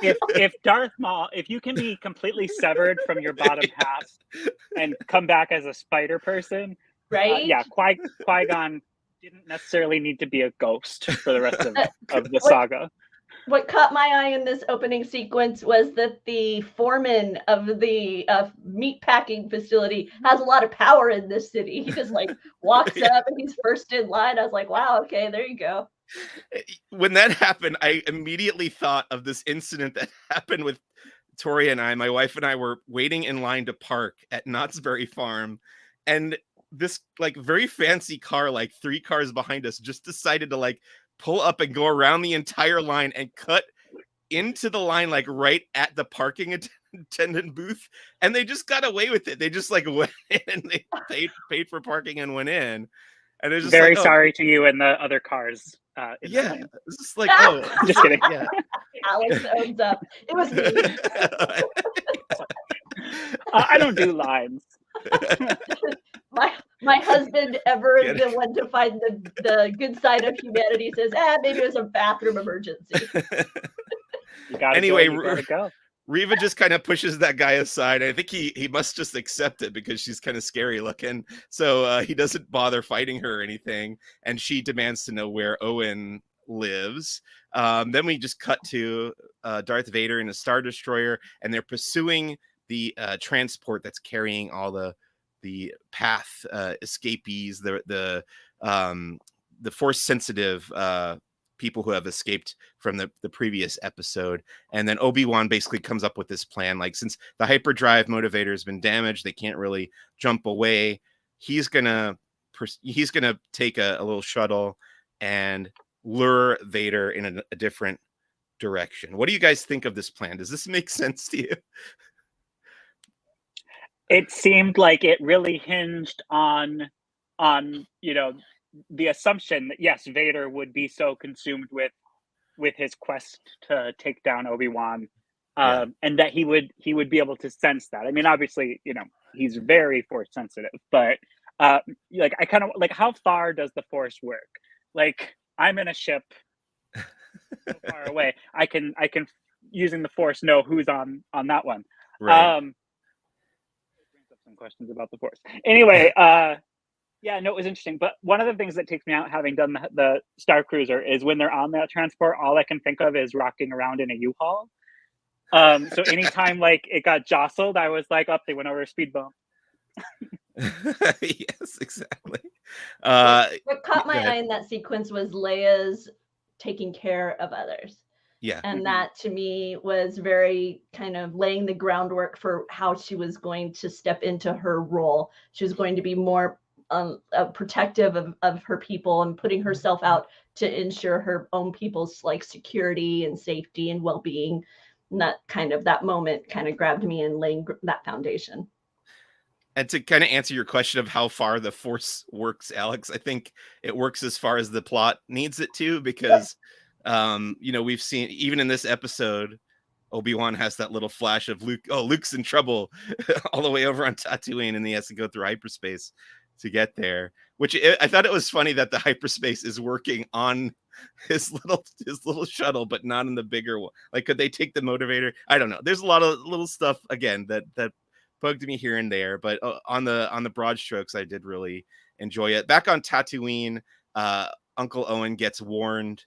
If Darth Maul, if you can be completely severed from your bottom half and come back as a spider person, right? Qui-Gon didn't necessarily need to be a ghost for the rest of the saga. What caught my eye in this opening sequence was that the foreman of the meat packing facility has a lot of power in this city. He just walks up and he's first in line. I was like, wow, okay, there you go. When that happened, I immediately thought of this incident that happened with Tori and I. My wife and I were waiting in line to park at Knott's Berry Farm, and this very fancy car, 3 cars behind us, just decided to pull up and go around the entire line and cut into the line right at the parking attendant booth, and they just got away with it. They just went in and they paid for parking and went in. And it's just very sorry to you and the other cars. Yeah, it's just just kidding. Yeah, Alex owns up. It was me. I don't do lines. My husband, ever the one to find the good side of humanity, says, maybe it was a bathroom emergency. You gotta go. Riva just kind of pushes that guy aside. I think he must just accept it because she's kind of scary looking. So he doesn't bother fighting her or anything. And she demands to know where Owen lives. Then we just cut to Darth Vader in a Star Destroyer, and they're pursuing the transport that's carrying all the path escapees, the force sensitive people who have escaped from the previous episode. And then Obi-Wan basically comes up with this plan, since the hyperdrive motivator has been damaged, they can't really jump away. He's gonna take a little shuttle and lure Vader in a different direction. What do you guys think of this plan? Does this make sense to you? It seemed like it really hinged on the assumption that yes, Vader would be so consumed with his quest to take down Obi-Wan, and that he would be able to sense that. I mean, obviously, he's very force sensitive, but I kind of how far does the force work? I'm in a ship so far away. I can using the force know who's on that one. Right. Brings up some questions about the force. Anyway, yeah, no, it was interesting. But one of the things that takes me out, having done the Star Cruiser, is when they're on that transport, all I can think of is rocking around in a U-Haul. So anytime it got jostled, I was like, they went over a speed bump. Yes, exactly. What caught my eye in that sequence was Leia's taking care of others. Yeah. And that to me was very kind of laying the groundwork for how she was going to step into her role. She was going to be more protective of her people and putting herself out to ensure her own people's security and safety and well-being. And that moment kind of grabbed me in laying that foundation. And to kind of answer your question of how far the force works, Alex, I think it works as far as the plot needs it to, because we've seen even in this episode, Obi-Wan has that little flash of Luke's in trouble all the way over on Tatooine, and he has to go through hyperspace to get there, which I thought it was funny that the hyperspace is working on his little shuttle, but not in the bigger one. Could they take the motivator? I don't know. There's a lot of little stuff again that bugged me here and there, but on the broad strokes, I did really enjoy it. Back on Tatooine, Uncle Owen gets warned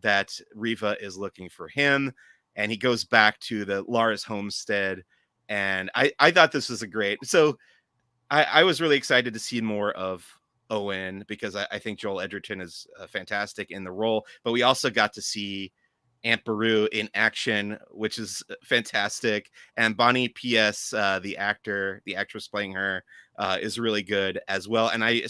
that Riva is looking for him, and he goes back to the Lara's homestead. And I thought this was a great. So I was really excited to see more of Owen, because I think Joel Edgerton is fantastic in the role. But we also got to see Aunt Beru in action, which is fantastic. And Bonnie P.S., the actress playing her, is really good as well. And I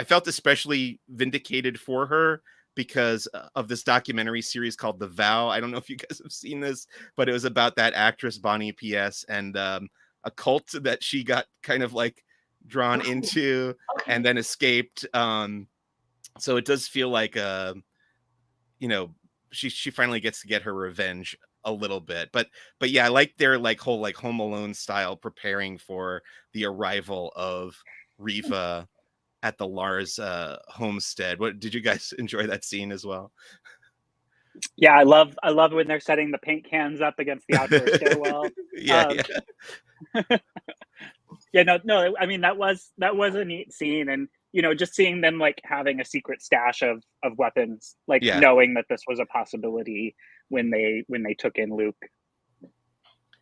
felt especially vindicated for her because of this documentary series called The Vow. I don't know if you guys have seen this, but it was about that actress, Bonnie P.S., and a cult that she got kind of like drawn into and then escaped. So it does feel like, she finally gets to get her revenge a little bit. But yeah, I like their like whole like Home Alone style preparing for the arrival of Riva at the Lars homestead. What did you guys enjoy that scene as well? Yeah, I love when they're setting the paint cans up against the outdoor stairwell. Yeah. Yeah, no. I mean, that was a neat scene, and just seeing them like having a secret stash of weapons, like knowing that this was a possibility when they took in Luke.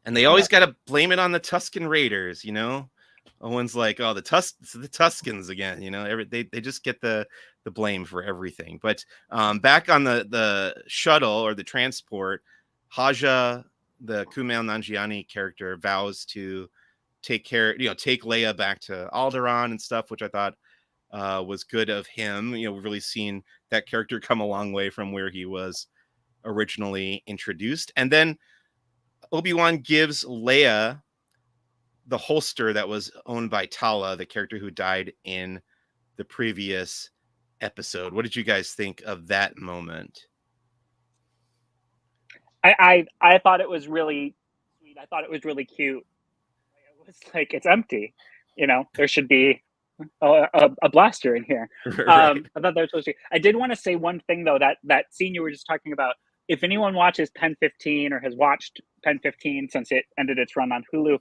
And they always got to blame it on the Tusken Raiders, Owen's like, oh, the Tuskens again, they just get the blame for everything. But back on the shuttle or the transport, Haja, the Kumail Nanjiani character, vows to take Leia back to Alderaan and stuff, which I thought was good of him. We've really seen that character come a long way from where he was originally introduced. And then Obi-Wan gives Leia the holster that was owned by Tala, the character who died in the previous episode. What did you guys think of that moment? I thought it was really sweet. I thought it was really cute. It was like, it's empty. There should be a blaster in here. Right. I thought that was supposed to. I did want to say one thing though, that scene you were just talking about. If anyone watches Pen 15 or has watched Pen 15 since it ended its run on Hulu,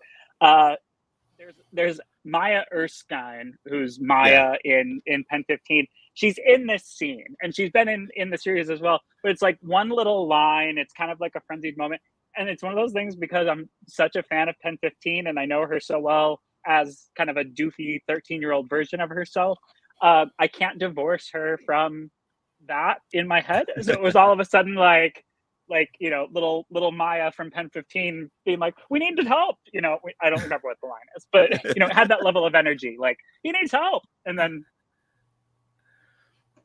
there's Maya Erskine, who's Maya in Pen 15. She's in this scene, and she's been in the series as well. But it's like one little line. It's kind of like a frenzied moment, and it's one of those things because I'm such a fan of Pen 15, and I know her so well as kind of a doofy 13-year-old version of herself. I can't divorce her from that in my head. So it was all of a sudden like little Maya from Pen 15 being like, we need help. I don't remember what the line is, but it had that level of energy, like, he needs help. And then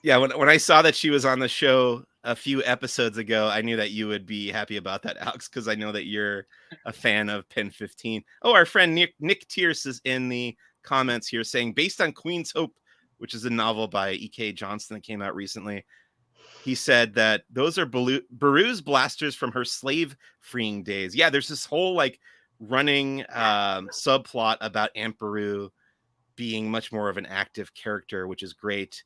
when I saw that she was on the show a few episodes ago, I knew that you would be happy about that, Alex, because I know that you're a fan of Pen 15. Oh, our friend Nick Tierce is in the comments here saying, based on Queen's Hope, which is a novel by E.K. Johnston that came out recently, he said that those are Beru's blasters from her slave freeing days. Yeah, there's this whole like running subplot about Aunt Beru being much more of an active character, which is great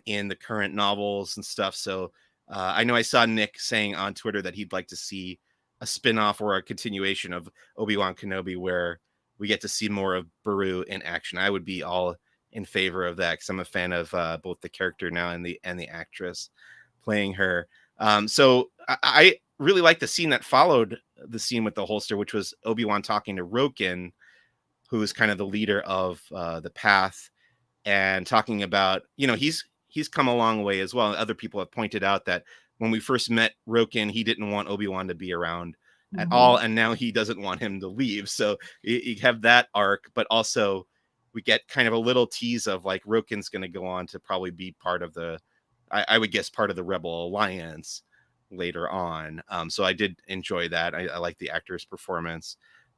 in the current novels and stuff. So I know I saw Nick saying on Twitter that he'd like to see a spin-off or a continuation of Obi-Wan Kenobi where we get to see more of Beru in action. I would be all in favor of that because I'm a fan of both the character now and the actress playing her. So I really like the scene that followed the scene with the holster, which was Obi-Wan talking to Roken, who is kind of the leader of the Path, and talking about, he's come a long way as well. Other people have pointed out that when we first met Roken, he didn't want Obi-Wan to be around at all, and now he doesn't want him to leave. So you have that arc, but also we get kind of a little tease of like Roken's going to go on to probably be part of I would guess part of the Rebel Alliance later on. So I did enjoy that. I like the actor's performance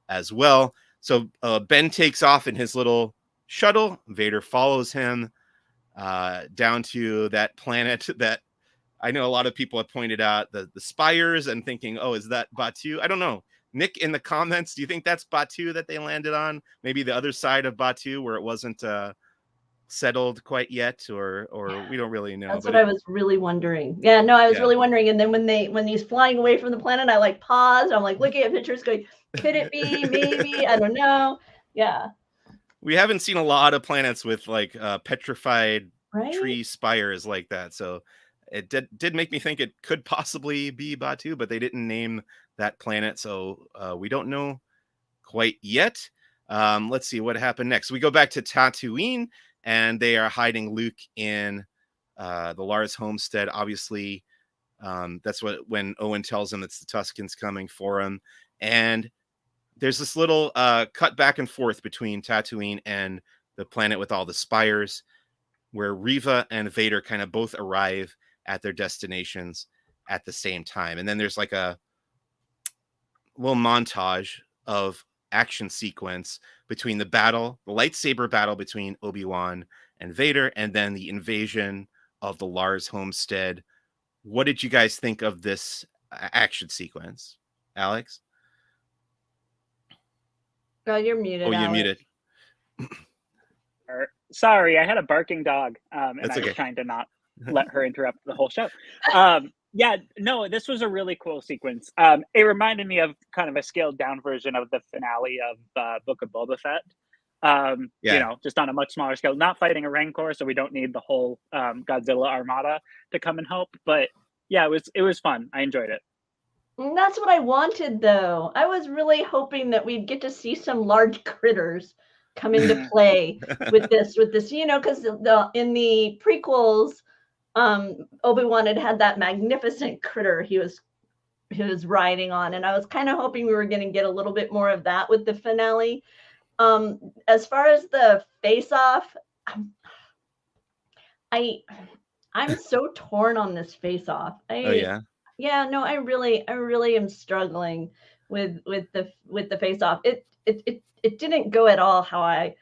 as well. So Ben takes off in his little shuttle. Vader follows him down to that planet that I know a lot of people have pointed out, the spires, and thinking, oh, is that Batuu? I don't know. Nick, in the comments, do you think that's Batuu that they landed on? Maybe the other side of Batuu where it wasn't settled quite yet, or we don't really know. That's what I was really wondering. Yeah, no, I was really wondering. And then when he's flying away from the planet, I like paused. I'm like looking at pictures going, could it be? Maybe. I don't know. Yeah. We haven't seen a lot of planets with like petrified tree spires like that. So it did make me think it could possibly be Batuu, but they didn't name that planet. So we don't know quite yet. Let's see what happened next. We go back to Tatooine, and they are hiding Luke in the Lars homestead. Obviously, that's when Owen tells him it's the Tuskens coming for him. And there's this little cut back and forth between Tatooine and the planet with all the spires, where Reva and Vader kind of both arrive at their destinations at the same time. And then there's like a little montage of action sequence between the lightsaber battle between Obi-Wan and Vader, and then the invasion of the Lars homestead. What did you guys think of this action sequence, Alex? Oh, you're muted. Oh, you're Alex. muted. Sorry, I had a barking dog, and That's I was okay. trying to not let her interrupt the whole show. Yeah, no, this was a really cool sequence. It reminded me of kind of a scaled down version of the finale of Book of Boba Fett. You know, just on a much smaller scale, not fighting a Rancor, so we don't need the whole Godzilla armada to come and help. But yeah, it was fun. I enjoyed it. And that's what I wanted, though. I was really hoping that we'd get to see some large critters come into play with this, you know, because in the prequels, Obi-Wan had that magnificent critter he was riding on, and I was kind of hoping we were going to get a little bit more of that with the finale. As far as the face-off, I'm so torn on this face-off. Yeah, no, I really am struggling with the face-off. It didn't go at all how I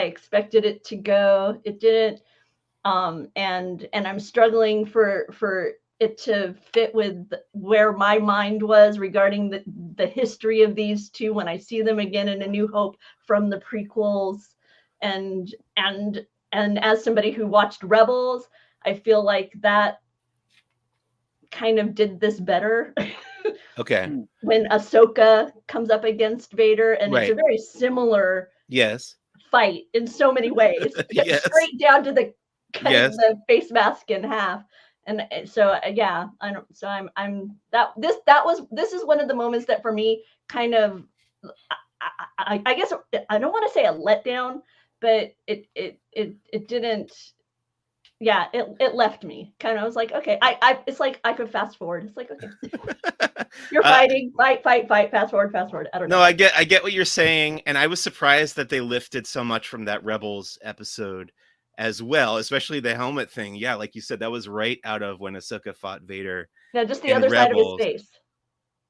expected it to go. It didn't, and I'm struggling for it to fit with where my mind was regarding the history of these two when I see them again in A New Hope from the prequels, and as somebody who watched Rebels, I feel like that kind of did this better. Okay. When Ahsoka comes up against Vader, and it's a very similar fight in so many ways. Straight down to the cutting the face mask in half. And so yeah, this is one of the moments that for me kind of I guess I don't want to say a letdown, but it didn't. Yeah, it left me kind of. I was like, okay, it's like I could fast forward. It's like, okay, you're fighting, fight, fast forward. I don't know. No, I get what you're saying, and I was surprised that they lifted so much from that Rebels episode as well, especially the helmet thing. Yeah, like you said, that was right out of when Ahsoka fought Vader. Yeah, just the other side of his face.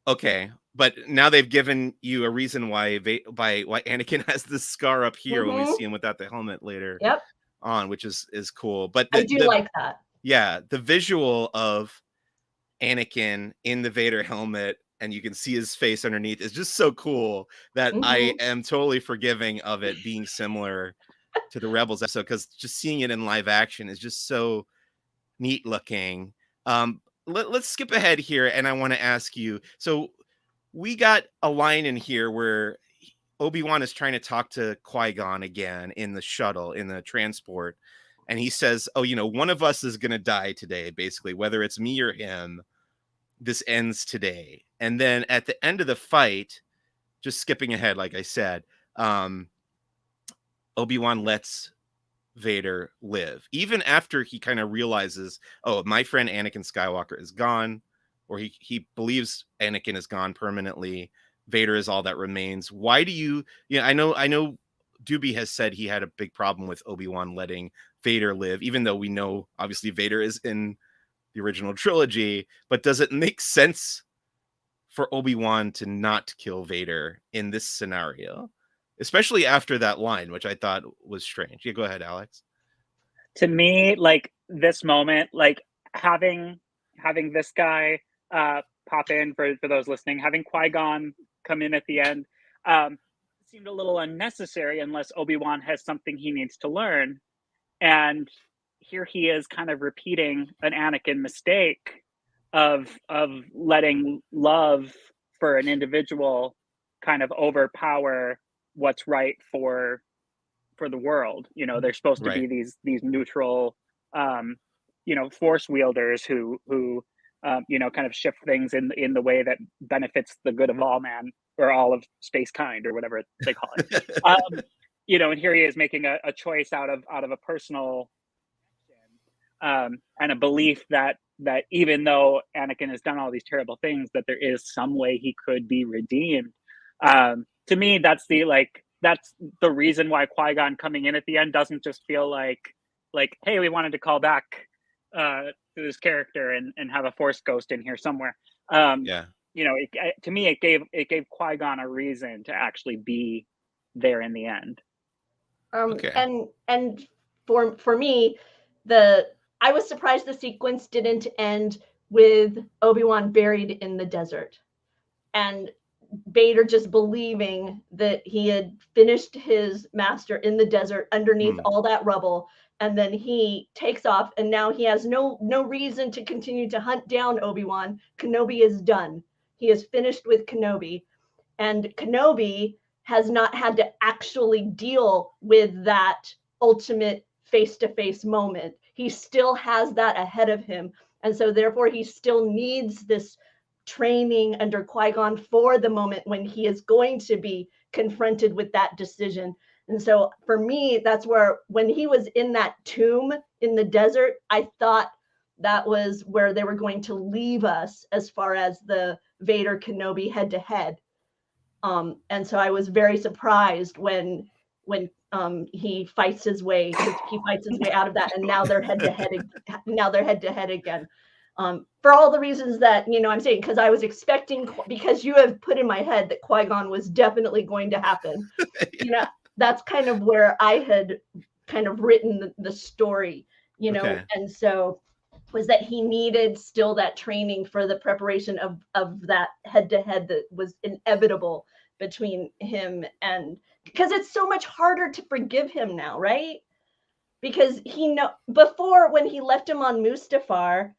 Okay, but now they've given you a reason why Anakin has this scar up here when we see him without the helmet later. Yep. On, which is cool. But I do like that. Yeah, the visual of Anakin in the Vader helmet and you can see his face underneath is just so cool that I am totally forgiving of it being similar to the Rebels episode, because just seeing it in live action is just so neat looking. Let's skip ahead here, and I want to ask you, so we got a line in here where Obi-Wan is trying to talk to Qui-Gon again in the shuttle, in the transport. And he says, oh, one of us is going to die today, basically, whether it's me or him. This ends today. And then at the end of the fight, just skipping ahead, like I said, Obi-Wan lets Vader live. Even after he kind of realizes, oh, my friend Anakin Skywalker is gone, or he believes Anakin is gone permanently. Vader is all that remains. Why do you I know Doobie has said he had a big problem with Obi-Wan letting Vader live, even though we know obviously Vader is in the original trilogy, but does it make sense for Obi-Wan to not kill Vader in this scenario, especially after that line, which I thought was strange? Yeah, go ahead, Alex. To me, like this moment, like having this guy pop in for those listening, having Qui-Gon come in at the end seemed a little unnecessary unless Obi-Wan has something he needs to learn. And here he is kind of repeating an Anakin mistake of letting love for an individual kind of overpower what's right for the world. They're supposed to be these neutral force wielders who kind of shift things in the way that benefits the good of all man, or all of space kind, or whatever they call it. you know, and here he is making a choice out of a personal and a belief that even though Anakin has done all these terrible things, that there is some way he could be redeemed. To me, that's the reason why Qui-Gon coming in at the end doesn't just feel like, hey, we wanted to call back to this character and have a Force ghost in here somewhere. Yeah. You know, to me, it gave Qui-Gon a reason to actually be there in the end. Okay. And for me, I was surprised the sequence didn't end with Obi-Wan buried in the desert and Vader just believing that he had finished his master in the desert underneath all that rubble, and then he takes off, and now he has no reason to continue to hunt down Obi-Wan. Kenobi is done. He is finished with Kenobi, and Kenobi has not had to actually deal with that ultimate face-to-face moment. He still has that ahead of him, and so therefore he still needs this training under Qui-Gon for the moment when he is going to be confronted with that decision. And so for me, that's where, when he was in that tomb in the desert, I thought that was where they were going to leave us as far as the Vader Kenobi head to head. And so I was very surprised when he fights his way out of that, and now they're head to head again. For all the reasons that, you know, I'm saying, because I was expecting, because you have put in my head that Qui-Gon was definitely going to happen. You know, that's kind of where I had kind of written the story, you know, and so was that he needed still that training for the preparation of that head-to-head that was inevitable between him, and because it's so much harder to forgive him now, right? Because before, when he left him on Mustafar,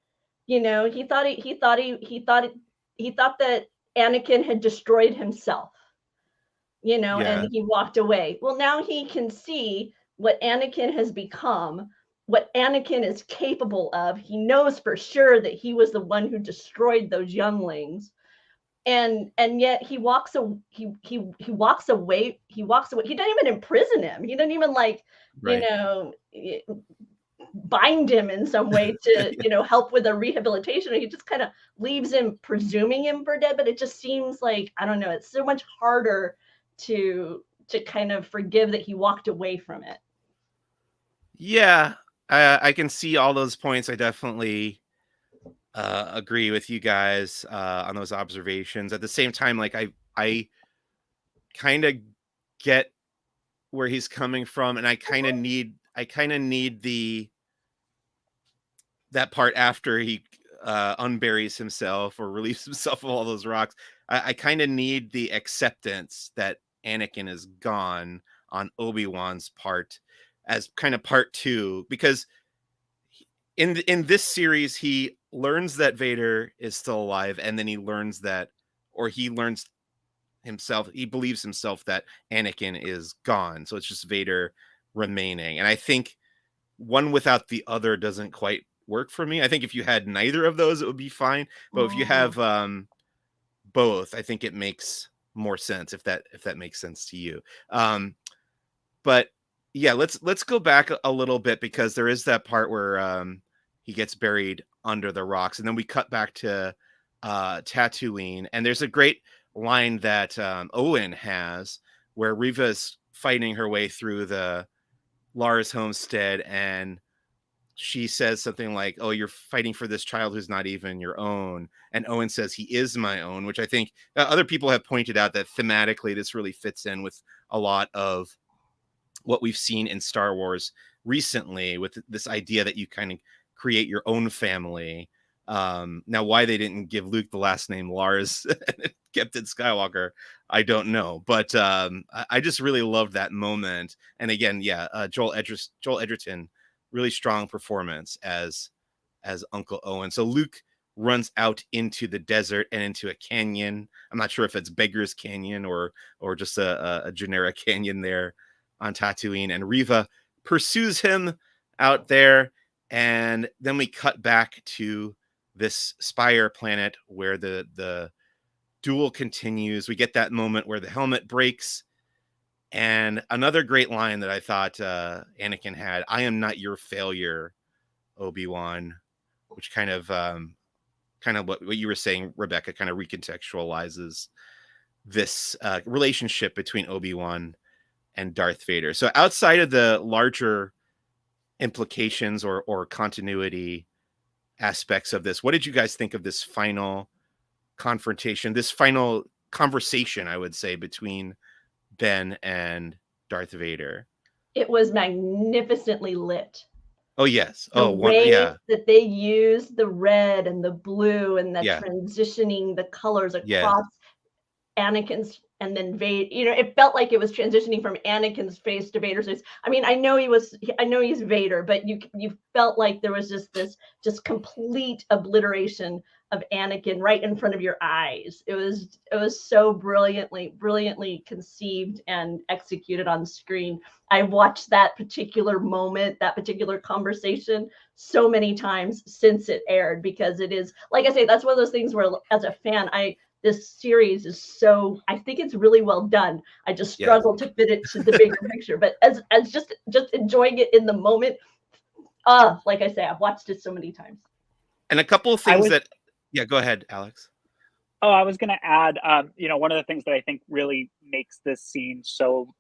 you know, he thought that Anakin had destroyed himself, you know, and he walked away. Well, now he can see what Anakin has become, what Anakin is capable of. He knows for sure that he was the one who destroyed those younglings. And yet he walks away. He walks away. He didn't even imprison him. He didn't even you know, bind him in some way to, you know, help with a rehabilitation. He just kind of leaves him, presuming him for dead. But it just seems like, I don't know, it's so much harder to kind of forgive that he walked away from it. Yeah, I can see all those points. I definitely agree with you guys on those observations. At the same time, like I kind of get where he's coming from, and I kind of need that part after he unburies himself or relieves himself of all those rocks. I kind of need the acceptance that Anakin is gone on Obi-Wan's part as kind of part two, because in this series he learns that Vader is still alive, and then he learns himself, he believes himself that Anakin is gone, so it's just Vader remaining. And I think one without the other doesn't quite work for me. I think if you had neither of those, it would be fine, but if you have both, I think it makes more sense, if that makes sense to you. But yeah, let's go back a little bit, because there is that part where he gets buried under the rocks, and then we cut back to Tatooine, and there's a great line that Owen has, where Riva's fighting her way through the Lars homestead, and she says something like, "Oh, you're fighting for this child who's not even your own." And Owen says, "He is my own," which I think other people have pointed out that thematically this really fits in with a lot of what we've seen in Star Wars recently, with this idea that you kind of create your own family. Now, why they didn't give Luke the last name Lars and kept it Skywalker, I don't know. But I just really loved that moment. And again, Joel Edgerton, really strong performance as Uncle Owen. So Luke runs out into the desert and into a canyon. I'm not sure if it's Beggar's Canyon or just a generic canyon there on Tatooine. And Riva pursues him out there. And then we cut back to this Spire planet where the duel continues. We get that moment where the helmet breaks, And another great line that I thought Anakin had, "I am not your failure, Obi-Wan," which kind of what you were saying, Rebecca, kind of recontextualizes this relationship between Obi-Wan and Darth Vader. So outside of the larger implications or continuity aspects of this, what did you guys think of this final confrontation, this final conversation, I would say, between Ben and Darth Vader? It was magnificently lit. Oh yes. The Oh, way yeah. that they use the red and the blue and the Yeah. transitioning the colors Yes. across Anakin's and then Vader, it felt like it was transitioning from Anakin's face to Vader's face. I mean, I know he's Vader, but you felt like there was just complete obliteration of Anakin right in front of your eyes. It was so brilliantly conceived and executed on screen. I watched that particular moment, that particular conversation so many times since it aired, because it is, like I say, that's one of those things where as a fan, this series is so, I think it's really well done. I just struggle to fit it to the bigger picture, but as just enjoying it in the moment. Like I say, I've watched it so many times. And a couple of things yeah, go ahead, Alex. Oh, I was going to add, one of the things that I think really makes this scene so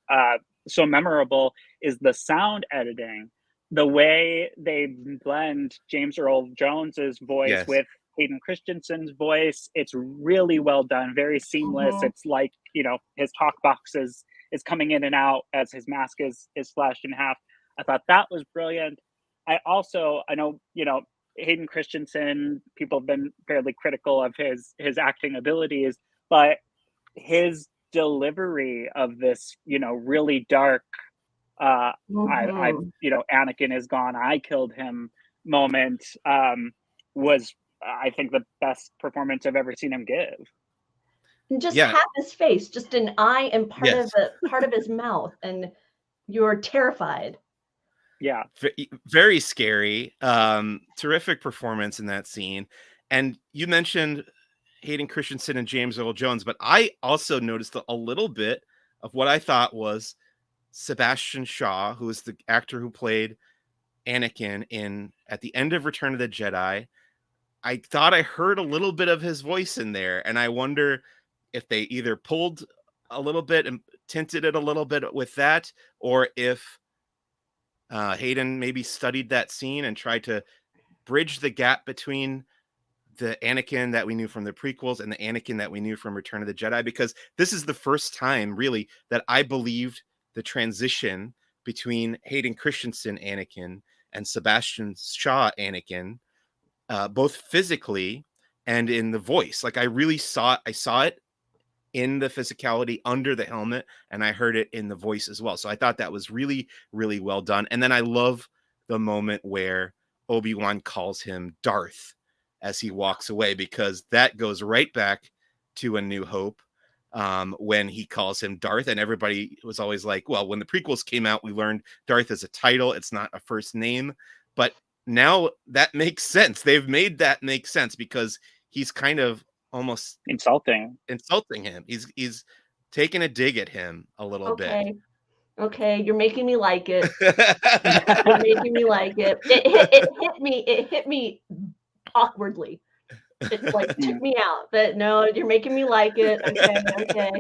memorable is the sound editing. The way they blend James Earl Jones's voice with Hayden Christensen's voice, it's really well done, very seamless. It's like, his talk box is coming in and out as his mask is slashed in half. I thought that was brilliant. I know, Hayden Christensen, people have been fairly critical of his acting abilities, but his delivery of this, really dark, Anakin is gone, I killed him moment, was, I think, the best performance I've ever seen him give. And just half his face, just an eye and part of his mouth, and you're terrified. Yeah, very scary. Terrific performance in that scene. And you mentioned Hayden Christensen and James Earl Jones, but I also noticed a little bit of what I thought was Sebastian Shaw, who is the actor who played Anakin at the end of Return of the Jedi. I thought I heard a little bit of his voice in there, and I wonder if they either pulled a little bit and tinted it a little bit with that, or if Hayden maybe studied that scene and tried to bridge the gap between the Anakin that we knew from the prequels and the Anakin that we knew from Return of the Jedi, because this is the first time really that I believed the transition between Hayden Christensen Anakin and Sebastian Shaw Anakin, both physically and in the voice. Like I saw it in the physicality under the helmet, and I heard it in the voice as well. So I thought that was really, really well done. And then I love the moment where Obi-Wan calls him Darth as he walks away, because that goes right back to A New Hope, when he calls him Darth. And everybody was always like, well, when the prequels came out, we learned Darth is a title, it's not a first name. But now that makes sense. They've made that make sense, because he's kind of almost insulting him. He's taking a dig at him a little bit. Okay, you're making me like it. You're making me like it. It hit me awkwardly. It like took me out, but no, you're making me like it. Okay.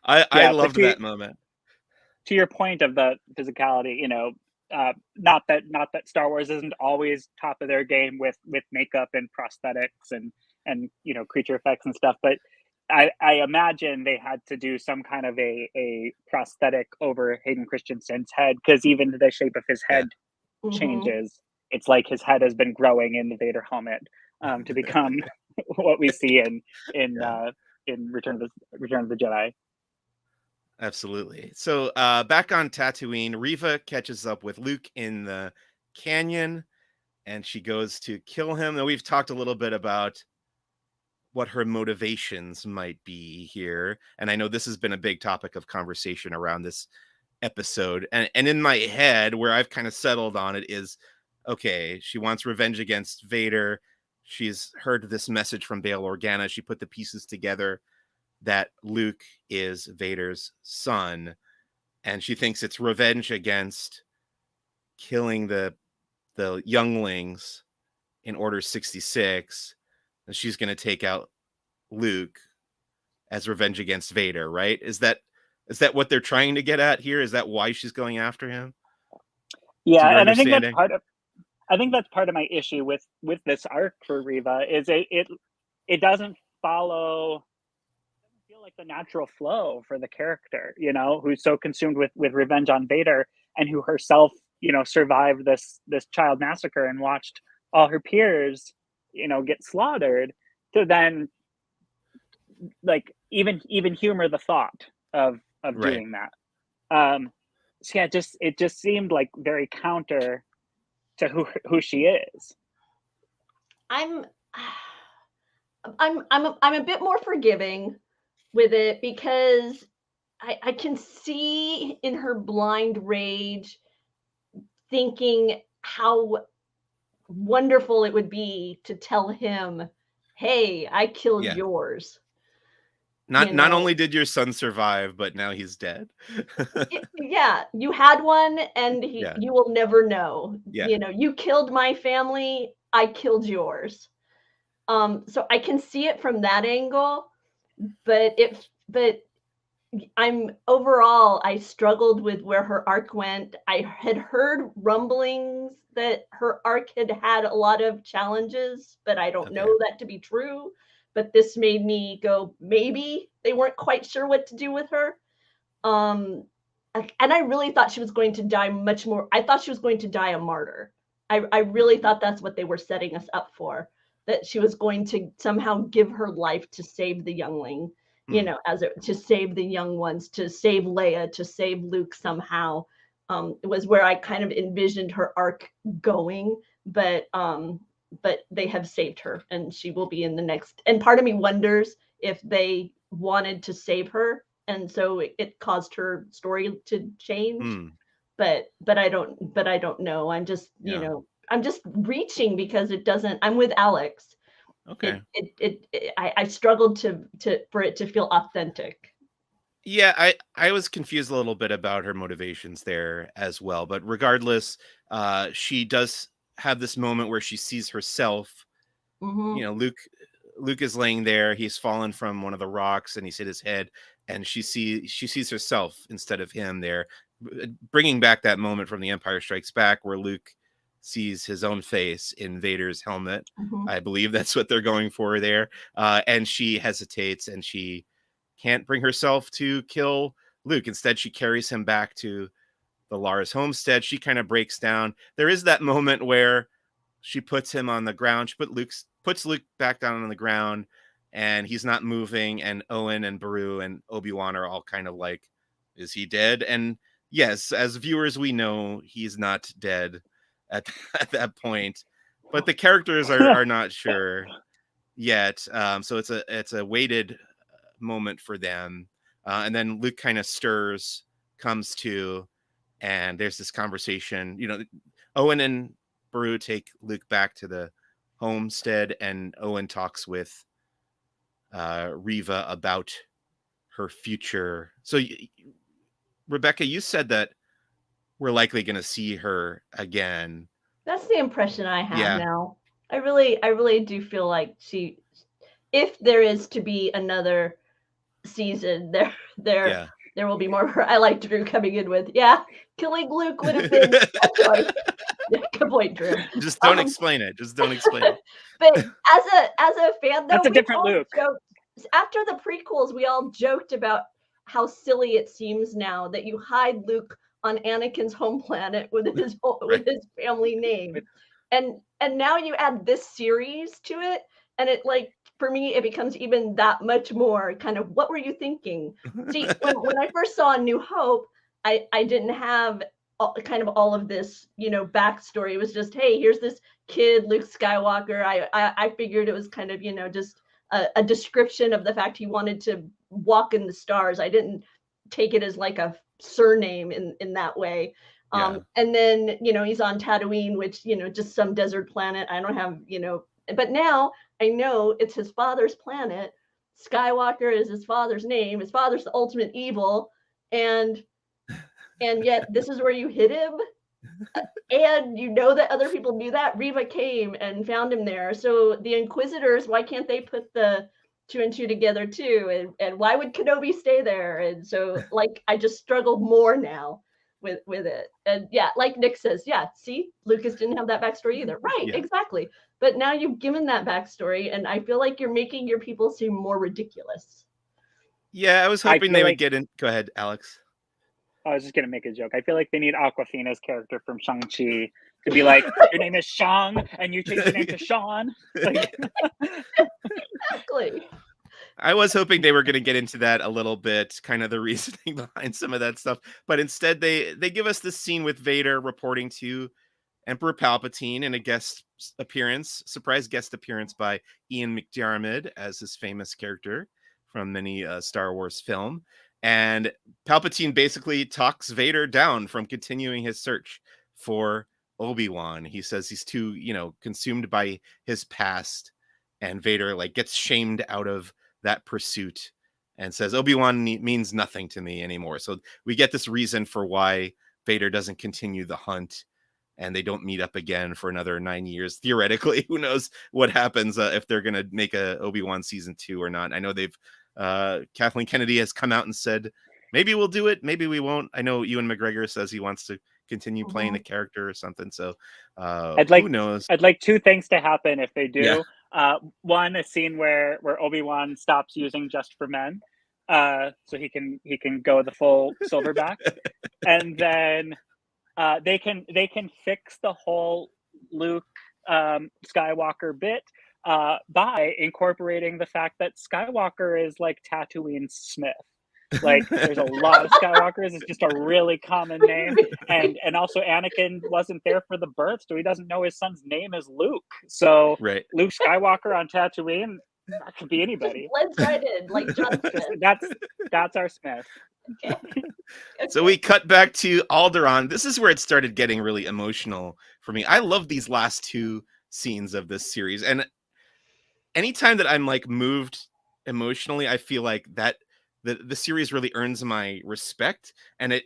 I loved that moment. To your point of the physicality, not that Star Wars isn't always top of their game with makeup and prosthetics and creature effects and stuff, but I imagine they had to do some kind of a prosthetic over Hayden Christensen's head, because even the shape of his head changes. It's like his head has been growing in the Vader helmet to become what we see in Return of the Jedi. Absolutely. So back on Tatooine, Reva catches up with Luke in the canyon, and she goes to kill him. And we've talked a little bit about what her motivations might be here. And I know this has been a big topic of conversation around this episode. And in my head, where I've kind of settled on it is, okay, she wants revenge against Vader. She's heard this message from Bail Organa. She put the pieces together that Luke is Vader's son. and she thinks it's revenge against killing the younglings in Order 66, and she's going to take out Luke as revenge against Vader, right? Is that what they're trying to get at here? Is that why she's going after him? Yeah, to your and I think that's understanding? part of my issue with this arc for Riva is it doesn't follow, it doesn't feel like the natural flow for the character, who's so consumed with revenge on Vader, and who herself, survived this child massacre and watched all her peers, get slaughtered, to then like even humor the thought of Right. doing that. So yeah, it just seemed like very counter to who she is. I'm a bit more forgiving with it because I can see in her blind rage thinking how wonderful it would be to tell him, hey, I killed Yeah. yours. Not only did your son survive, but now he's dead. Yeah, you had one, and Yeah. you will never know. Yeah. You killed my family, I killed yours. So I can see it from that angle, but I struggled with where her arc went. I had heard rumblings that her arc had a lot of challenges, but I don't know that to be true. But this made me go, maybe they weren't quite sure what to do with her. And I really thought she was going to die much more. I thought she was going to die a martyr. I really thought that's what they were setting us up for, that she was going to somehow give her life to save the youngling, to save the young ones, to save Leia, to save Luke somehow. It was where I kind of envisioned her arc going, but they have saved her, and she will be in the next. And part of me wonders if they wanted to save her, and so it caused her story to change. But I don't know. I'm just I'm just reaching because it doesn't. I'm with Alex. Okay. I struggled for it to feel authentic. Yeah, I was confused a little bit about her motivations there as well, but regardless, she does have this moment where she sees herself. Mm-hmm. Luke is laying there, he's fallen from one of the rocks and he's hit his head, and she sees herself instead of him there, bringing back that moment from The Empire Strikes Back where Luke sees his own face in Vader's helmet. Mm-hmm. I believe that's what they're going for there. And she hesitates and she can't bring herself to kill Luke. Instead, she carries him back to the Lara's homestead. She kind of breaks down. There is that moment where she puts him on the ground. She puts Luke back down on the ground, and he's not moving. And Owen and Beru and Obi-Wan are all kind of like, is he dead? And yes, as viewers, we know he's not dead at that point, but the characters are not sure yet. So it's a weighted moment for them. And then Luke kind of comes to, and there's this conversation. Owen and Beru take Luke back to the homestead, and Owen talks with Riva about her future. So, Rebecca, you said that we're likely going to see her again. That's the impression I have Yeah. now. I really do feel like if there is to be another season, there will be more. I like Drew coming in with, killing Luke would have been a choice. Good point, Drew. Just don't explain it. Just don't explain it. But as a fan, though, that's a different Luke. After the prequels, we all joked about how silly it seems now that you hide Luke on Anakin's home planet with his family name, and now you add this series to it, and it, like, for me, it becomes even that much more kind of, what were you thinking? See, when I first saw A New Hope, I didn't have kind of all of this, backstory. It was just, hey, here's this kid, Luke Skywalker. I figured it was kind of, just a description of the fact he wanted to walk in the stars. I didn't take it as like a surname in that way. And then, he's on Tatooine, which, just some desert planet. I don't have, but now I know it's his father's planet. Skywalker is his father's name. His father's the ultimate evil. And and yet this is where you hid him. And you know that other people knew that. Reva came and found him there. So the Inquisitors, why can't they put the 2 and 2 together too? And why would Kenobi stay there? And so, like, I just struggle more now with it. And yeah, like Nick says, yeah, see, Lucas didn't have that backstory either. Right, Yeah. exactly. But now you've given that backstory, and I feel like you're making your people seem more ridiculous. Yeah, I was hoping feel they would like- get in. Go ahead, Alex. I was just gonna make a joke. I feel like they need Aquafina's character from Shang-Chi to be like, your name is Shang, and you change your name to Sean. Like, Exactly. I was hoping they were going to get into that a little bit, kind of the reasoning behind some of that stuff, but instead they give us this scene with Vader reporting to Emperor Palpatine in a surprise guest appearance by Ian McDiarmid as his famous character from many Star Wars film. And Palpatine basically talks Vader down from continuing his search for Obi-Wan. He says he's too, consumed by his past, and Vader like gets shamed out of that pursuit and says Obi-Wan means nothing to me anymore. So we get this reason for why Vader doesn't continue the hunt, and they don't meet up again for another 9 years. Theoretically, who knows what happens if they're going to make a Obi-Wan season 2 or not. I know they've Kathleen Kennedy has come out and said, maybe we'll do it, maybe we won't. I know Ewan McGregor says he wants to continue playing the character or something. So who knows? I'd like 2 things to happen if they do. Yeah. One, a scene where Obi-Wan stops using Just for Men, so he can go the full silverback, and then they can fix the whole Luke Skywalker bit by incorporating the fact that Skywalker is like Tatooine's Smith. Like, there's a lot of Skywalkers. It's just a really common name, and also Anakin wasn't there for the birth, so he doesn't know his son's name is Luke. So Right. Luke Skywalker on Tatooine, that could be anybody. Blends right in, like John Smith. That's our Smith. Okay. So we cut back to Alderaan. This is where it started getting really emotional for me. I love these last 2 scenes of this series, and anytime that I'm like moved emotionally, I feel like that the series really earns my respect, and it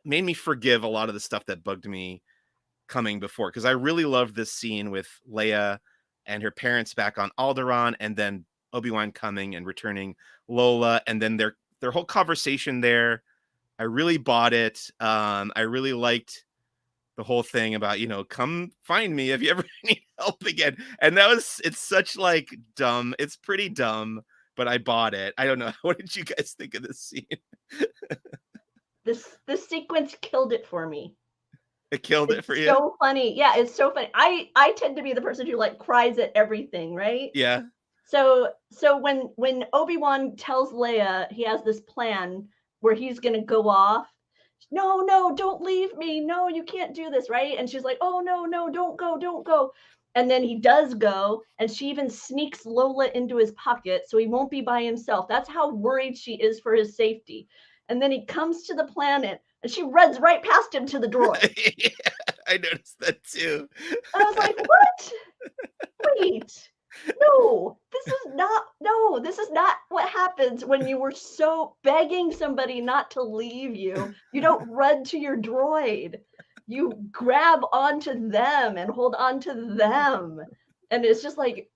made me forgive a lot of the stuff that bugged me coming before, because I really loved this scene with Leia and her parents back on Alderaan, and then Obi-Wan coming and returning Lola, and then their whole conversation there. I really bought it. I really liked the whole thing about, come find me if you ever need help again. And it's such like dumb. It's pretty dumb, but I bought it. I don't know. What did you guys think of this scene? This sequence killed it for me. It killed it for you? So funny. Yeah, it's so funny. I tend to be the person who like cries at everything, right? Yeah. So when Obi-Wan tells Leia he has this plan where he's gonna go off, no, don't leave me. No, you can't do this, right? And she's like, oh no, don't go. And then he does go, and she even sneaks Lola into his pocket so he won't be by himself. That's how worried she is for his safety. And then he comes to the planet, and she runs right past him to the droid. Yeah, I noticed that too. I was like, what? Wait. No, this is not what happens when you were so begging somebody not to leave you. You don't run to your droid. You grab onto them and hold on to them. And it's just like,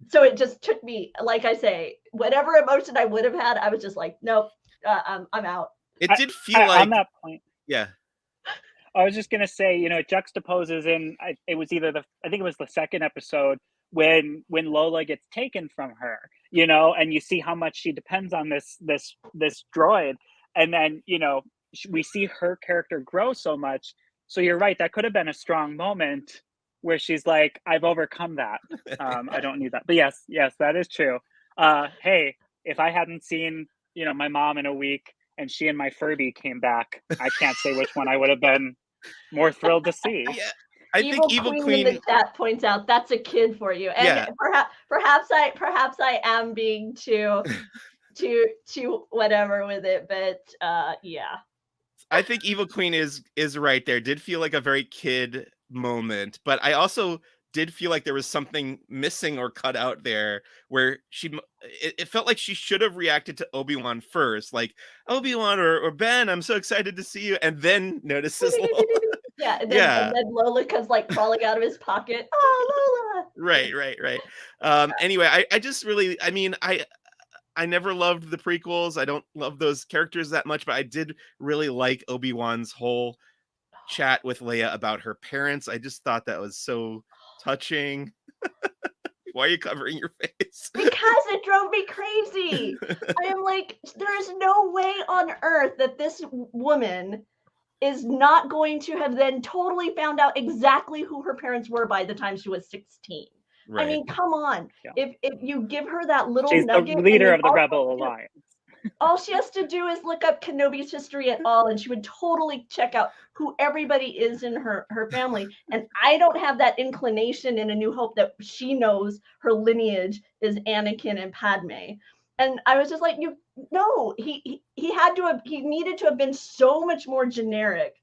So it just took me, like I say, whatever emotion I would have had, I was just like, nope, I'm out. It did feel like on that point. Yeah. I was just gonna say, it juxtaposes in. I think it was the second episode when Lola gets taken from her, and you see how much she depends on this droid, and then we see her character grow so much. So you're right, that could have been a strong moment where she's like, I've overcome that. I don't need that. But yes, that is true. Hey, if I hadn't seen my mom in a week and she and my Furby came back, I can't say which one I would have been more thrilled to see. Yeah. I think Evil Queen in the chat points out that's a kid for you, and yeah. perhaps I am being too whatever with it, but yeah. I think Evil Queen is right there. Did feel like a very kid moment, but I also did feel like there was something missing or cut out there, where it felt like she should have reacted to Obi-Wan first, like, Obi-Wan or Ben, I'm so excited to see you, and then notices Lola. Yeah, and Yeah. then Lola comes like crawling out of his pocket. Oh, Lola. Right. Anyway, I just really, I mean, I never loved the prequels. I don't love those characters that much, but I did really like Obi-Wan's whole chat with Leia about her parents. I just thought that was so touching. Why are you covering your face? Because it drove me crazy. I am like, there is no way on earth that this woman is not going to have then totally found out exactly who her parents were by the time she was 16. Right. I mean, come on. Yeah. If you give her that little She's nugget, the leader of the Rebel Alliance. all she has to do is look up Kenobi's history at all, and she would totally check out who everybody is in her family. And I don't have that inclination in A New Hope that she knows her lineage is Anakin and Padme. And I was just like, he needed to have been so much more generic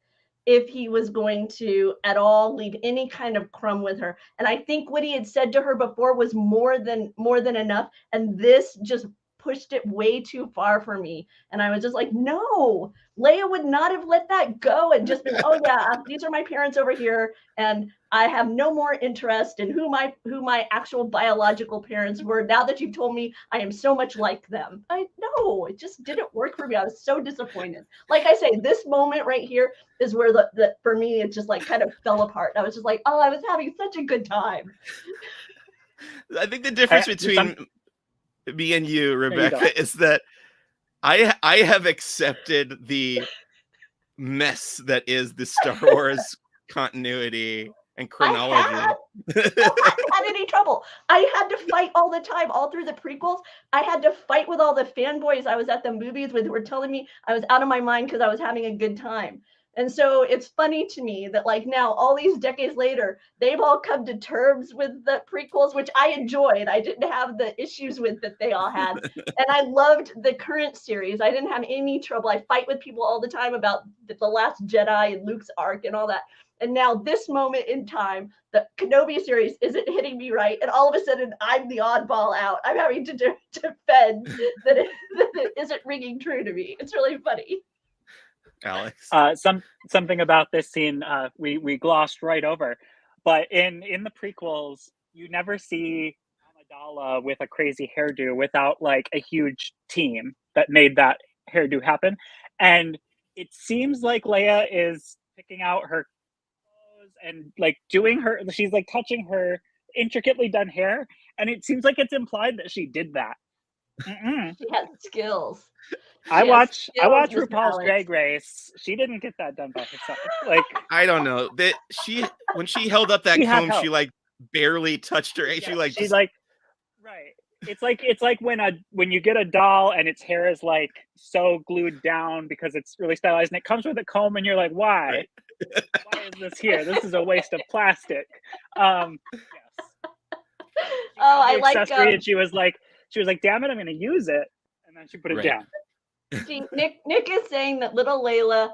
if he was going to at all leave any kind of crumb with her. And I think what he had said to her before was more than enough. And this just pushed it way too far for me. And I was just like, no, Leia would not have let that go and just been, oh yeah, these are my parents over here, and I have no more interest in who my actual biological parents were. Now that you've told me I am so much like them. No, it just didn't work for me. I was so disappointed. Like I say, this moment right here is where the for me it just like kind of fell apart. I was just like, oh, I was having such a good time. I think the difference between me and you, Rebecca, is that I have accepted the mess that is the Star Wars continuity and chronology. I haven't had any trouble. I had to fight all the time, all through the prequels. I had to fight with all the fanboys I was at the movies with who were telling me I was out of my mind because I was having a good time. And so it's funny to me that like now, all these decades later, they've all come to terms with the prequels, which I enjoyed. I didn't have the issues with that they all had. And I loved the current series. I didn't have any trouble. I fight with people all the time about the Last Jedi and Luke's arc and all that. And now this moment in time, the Kenobi series isn't hitting me right. And all of a sudden, I'm the oddball out. I'm having to defend that it isn't ringing true to me. It's really funny. Alex, something about this scene we glossed right over, but in the prequels, you never see Amidala with a crazy hairdo without like a huge team that made that hairdo happen. And it seems like Leia is picking out her clothes and like she's like touching her intricately done hair, and it seems like it's implied that she did that. Mm-mm. She has skills. I watch RuPaul's Drag Race. She didn't get that done by herself. Like, I don't know that when she held up that comb, she like barely touched her. She's like right. It's like when you get a doll and its hair is like so glued down because it's really stylized, and it comes with a comb, and you're like, why? Right. Why is this here? This is a waste of plastic. Yes. Oh, I like. And she was like, damn it, I'm going to use it, and then she put it down. See, Nick is saying that little Leia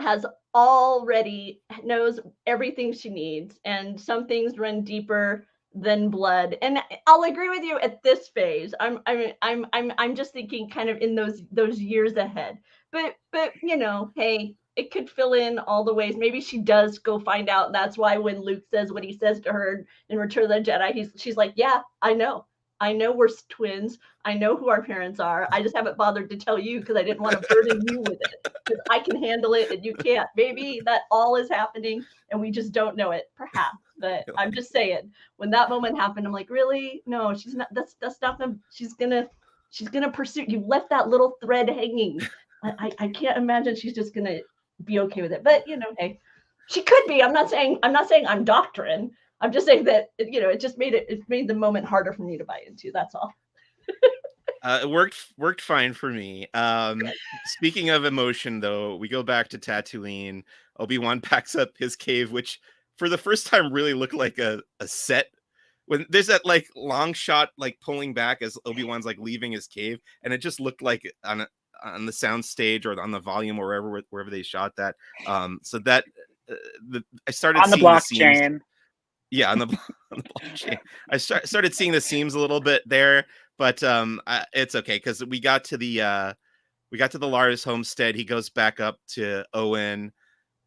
has already knows everything she needs, and some things run deeper than blood. And I'll agree with you at this phase. I'm just thinking kind of in those years ahead. But you know, hey, it could fill in all the ways. Maybe she does go find out. That's why when Luke says what he says to her in Return of the Jedi, she's like, yeah, I know we're twins. I know who our parents are. I just haven't bothered to tell you because I didn't want to burden you with it. Because I can handle it and you can't. Maybe that all is happening and we just don't know it, perhaps. But I'm just saying, when that moment happened, I'm like, really? No, she's not. That's not the. She's gonna pursue. You left that little thread hanging. I can't imagine she's just gonna be okay with it. But you know, hey, she could be. I'm not saying I'm doctrine. I'm just saying that, you know, it made the moment harder for me to buy into. That's all. It worked fine for me. Speaking of emotion, though, we go back to Tatooine. Obi-Wan packs up his cave, which for the first time really looked like a set. When there's that like long shot, like pulling back as Obi-Wan's like leaving his cave, and it just looked like on the sound stage or on the volume or wherever they shot that. So that I started on the seeing the seams. blockchain. Yeah, on the blockchain. I started seeing the seams a little bit there, but it's okay because we got to the Lars homestead. He goes back up to Owen,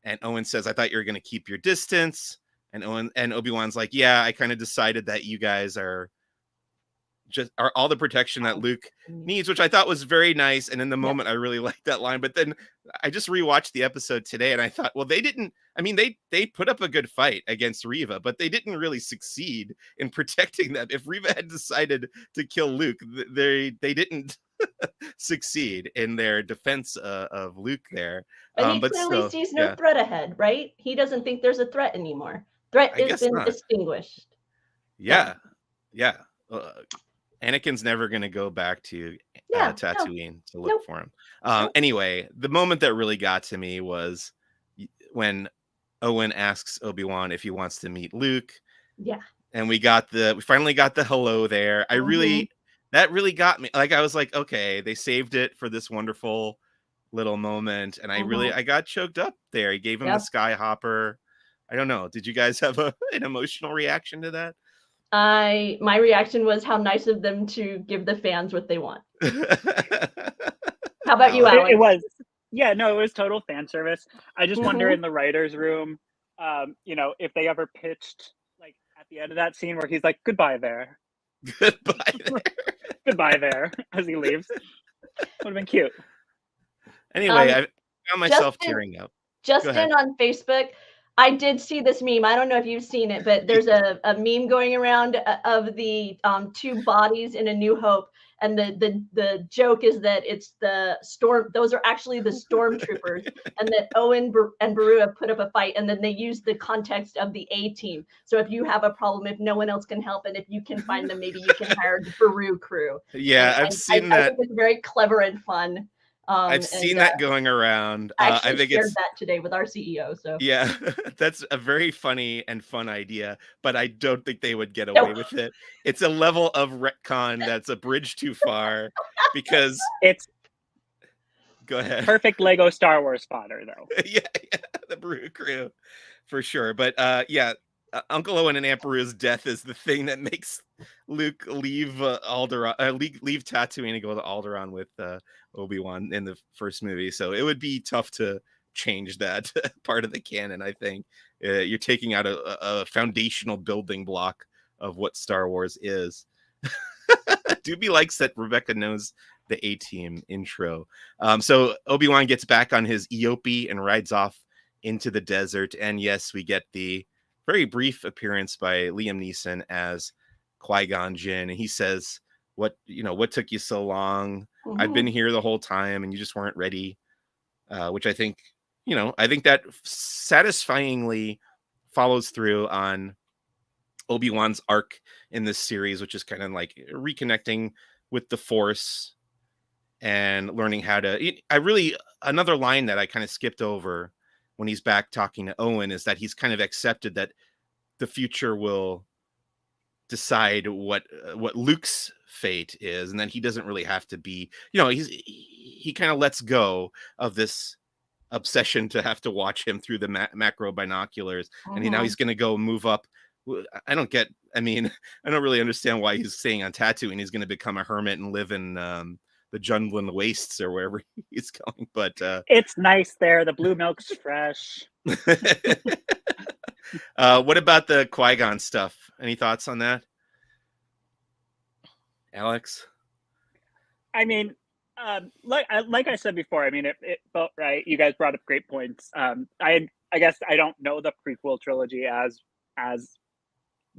and Owen says, "I thought you were going to keep your distance." And Obi-Wan's like, "Yeah, I kind of decided that you guys are all the protection that Luke needs," which I thought was very nice. And in the moment, I really liked that line. But then I just rewatched the episode today, and I thought, well, they didn't. I mean, they put up a good fight against Reva, but they didn't really succeed in protecting them. If Reva had decided to kill Luke, they didn't succeed in their defense of Luke there. But he clearly sees no threat ahead, right? He doesn't think there's a threat anymore. Threat has been extinguished. Yeah. Anakin's never going to go back to Tatooine to look for him. Anyway, the moment that really got to me was when Owen asks Obi-Wan if he wants to meet Luke. Yeah. And we finally got the hello there. That really got me. Like, I was like, okay, they saved it for this wonderful little moment. And I got choked up there. He gave him the skyhopper. I don't know. Did you guys have an emotional reaction to that? My reaction was how nice of them to give the fans what they want. How about you, Alex? It was total fan service. I just wonder in the writer's room, if they ever pitched like at the end of that scene where he's like, "Goodbye there." Goodbye there as he leaves. Would have been cute. Anyway, I found myself tearing up. Justin on Facebook, I did see this meme. I don't know if you've seen it, but there's a meme going around of the two bodies in A New Hope. And the joke is that it's the storm. Those are actually the stormtroopers, and that Owen and Beru have put up a fight, and then they use the context of the A team. So if you have a problem, if no one else can help, and if you can find them, maybe you can hire the Beru crew. Yeah, I've seen that. I think it's very clever and fun. I've seen that going around. I think shared that today with our CEO. So yeah, that's a very funny and fun idea, but I don't think they would get away with it. It's a level of retcon that's a bridge too far because it's go ahead. Perfect Lego Star Wars fodder, though. yeah, the Beru crew for sure. But Uncle Owen and Aunt Beru's death is the thing that makes Luke leave Alderaan, leave Tatooine and go to Alderaan with Obi-Wan in the first movie. So it would be tough to change that part of the canon. I think you're taking out a foundational building block of what Star Wars is. Doobie likes that Rebecca knows the A-Team intro. So Obi-Wan gets back on his Eopie and rides off into the desert. And yes, we get the very brief appearance by Liam Neeson as Qui-Gon Jinn, and he says, "What took you so long? I've been here the whole time, and you just weren't ready." Which I think that satisfyingly follows through on Obi-Wan's arc in this series, which is kind of like reconnecting with the Force and learning how to. Another line that I kind of skipped over when he's back talking to Owen is that he's kind of accepted that the future will decide what Luke's fate is, and then he doesn't really have to be, he kind of lets go of this obsession to have to watch him through the macro binoculars, and now he's going to go move up. I don't really understand why he's staying on Tatooine. He's going to become a hermit and live in the Jundland Wastes or wherever he's going, but it's nice there. The blue milk's fresh. What about the Qui-Gon stuff? Any thoughts on that, Alex? I mean, like I said before, I mean, it felt right. You guys brought up great points. I guess I don't know the prequel trilogy as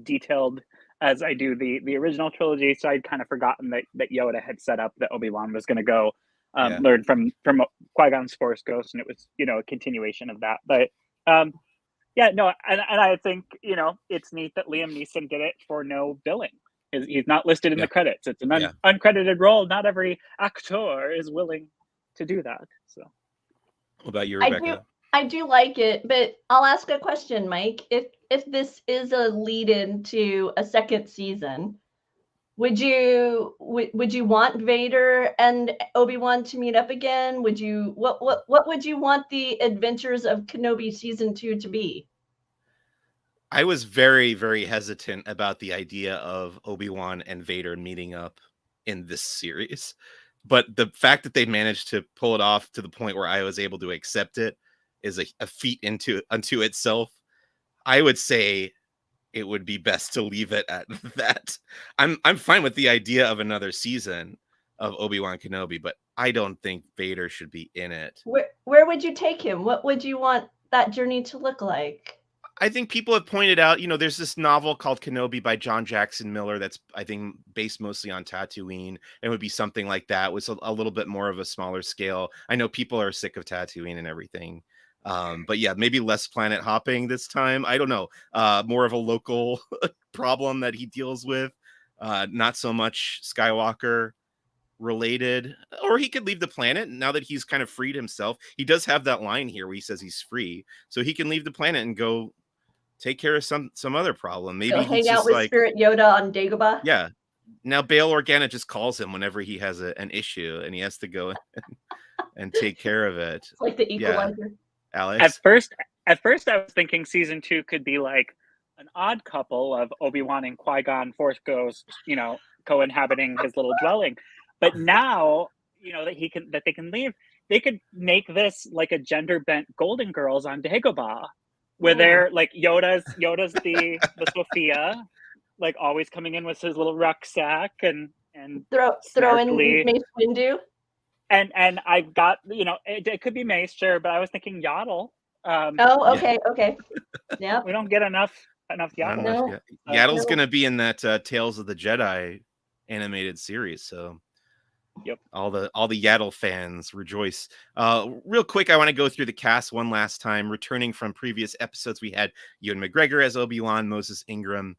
detailed as I do the original trilogy, so I'd kind of forgotten that Yoda had set up that Obi-Wan was going to go learn from Qui-Gon's Force Ghost, and it was a continuation of that. But and I think it's neat that Liam Neeson did it for no billing. He's not listed in the credits. It's an uncredited role. Not every actor is willing to do that. So, what about you, Rebecca? I do like it, but I'll ask a question, Mike. If this is a lead-in to a second season, Would you want Vader and Obi-Wan to meet up again? What would you want the Adventures of Kenobi season 2 to be? I was very, very hesitant about the idea of Obi-Wan and Vader meeting up in this series. But the fact that they managed to pull it off to the point where I was able to accept it is a feat unto itself. I would say it would be best to leave it at that. I'm fine with the idea of another season of Obi-Wan Kenobi, but I don't think Vader should be in it. Where would you take him? What would you want that journey to look like? I think people have pointed out, there's this novel called Kenobi by John Jackson Miller that's, I think, based mostly on Tatooine. It would be something like that with a little bit more of a smaller scale. I know people are sick of Tatooine and everything. But yeah, maybe less planet hopping this time. I don't know. More of a local problem that he deals with. Not so much Skywalker related, or he could leave the planet now that he's kind of freed himself. He does have that line here where he says he's free, so he can leave the planet and go take care of some other problem. Maybe he'll hang out with Spirit Yoda on Dagobah. Yeah. Now Bail Organa just calls him whenever he has an issue, and he has to go and take care of it. It's like the Equalizer. Yeah. Alex? At first, I was thinking season 2 could be like an odd couple of Obi-Wan and Qui-Gon Force Ghost, co-inhabiting his little dwelling. But now, that they can leave, they could make this like a gender bent Golden Girls on Dagobah, where they're like Yoda's the Sophia, like always coming in with his little rucksack and throw in Mace Windu. And I've got, it could be Mace, sure, but I was thinking Yaddle. Okay. Yeah. We don't get enough Yaddle. No. Yaddle's going to be in that Tales of the Jedi animated series, so yep. All the Yaddle fans rejoice. Real quick, I want to go through the cast one last time. Returning from previous episodes, we had Ewan McGregor as Obi-Wan, Moses Ingram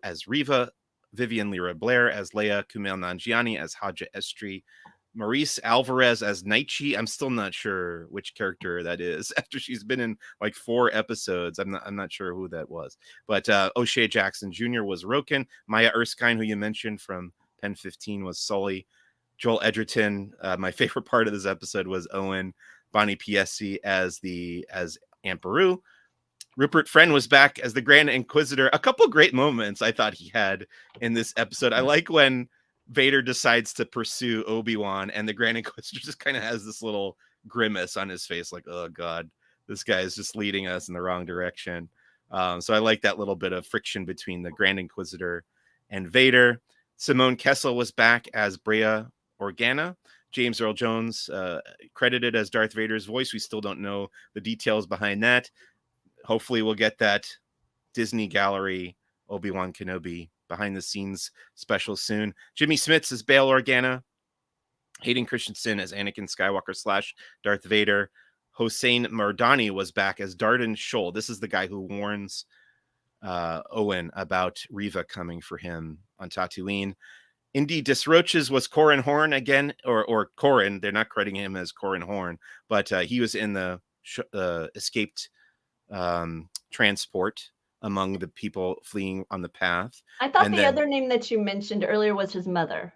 as Reva, Vivian Lyra Blair as Leia, Kumail Nanjiani as Haja Estri, Maurice Alvarez as Naichi. I'm still not sure which character that is after she's been in like 4 episodes. I'm not sure who that was. But O'Shea Jackson Jr. was Roken. Maya Erskine, who you mentioned from Pen 15, was Sully. Joel Edgerton, my favorite part of this episode was Owen. Bonnie Piesse as Aunt Beru. Rupert Friend was back as the Grand Inquisitor. A couple great moments I thought he had in this episode. I like when Vader decides to pursue Obi-Wan and the Grand Inquisitor just kind of has this little grimace on his face like, oh God, this guy is just leading us in the wrong direction. So I like that little bit of friction between the Grand Inquisitor and Vader. Simone Kessel was back as Brea Organa. James Earl Jones credited as Darth Vader's voice. We still don't know the details behind that. Hopefully we'll get that Disney Gallery Obi-Wan Kenobi behind the scenes special soon. Jimmy Smits as Bail Organa. Hayden Christensen as Anakin Skywalker / Darth Vader. Hossein Mardani was back as Darden Scholl. This is the guy who warns Owen about Reva coming for him on Tatooine. Indy Disroches was Corran Horn again, or Corran. They're not crediting him as Corran Horn, but he was in the escaped transport among the people fleeing on the path. I thought the other name that you mentioned earlier was his mother.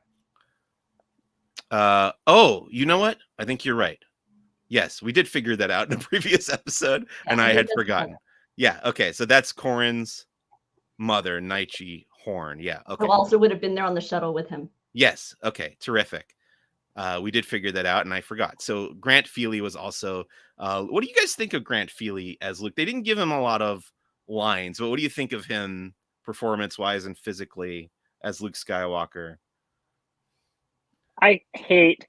You know what? I think you're right. Yes, we did figure that out in a previous episode, and I had forgotten. Yeah, okay, so that's Corran's mother, Naichi Horn. Yeah, okay. Who also would have been there on the shuttle with him. Yes, okay, terrific. We did figure that out, and I forgot. So Grant Feely was also... what do you guys think of Grant Feely as Luke? They didn't give him a lot of lines, but what do you think of him performance-wise and physically as Luke Skywalker? I hate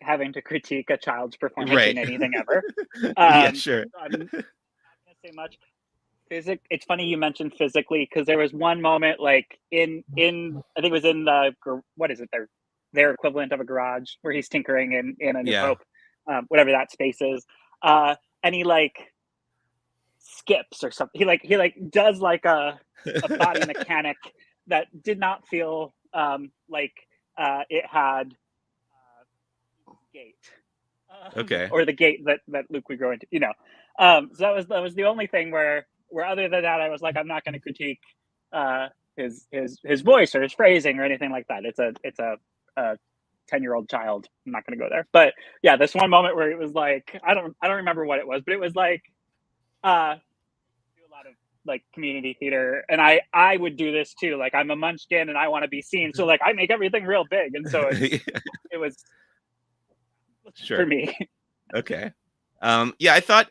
having to critique a child's performance in anything ever. Yeah, sure. I'm not gonna say much. It's funny you mentioned physically, because there was one moment like in I think it was in the, what is it, their equivalent of a garage, where he's tinkering in a New Hope, whatever that space is, and he like skips or something. He does like a body mechanic that did not feel like it had gate. Okay. Or the gate that Luke would grow into, so that was the only thing where other than that, I was like, I'm not going to critique his voice or his phrasing or anything like that. It's a 10-year-old child. I'm not going to go there, but yeah, this one moment where it was like, I don't remember what it was, but it was like, do a lot of like community theater, and I would do this too. Like, I'm a munchkin and I want to be seen, so like I make everything real big, and so it was Sure. for me. Okay. Yeah, I thought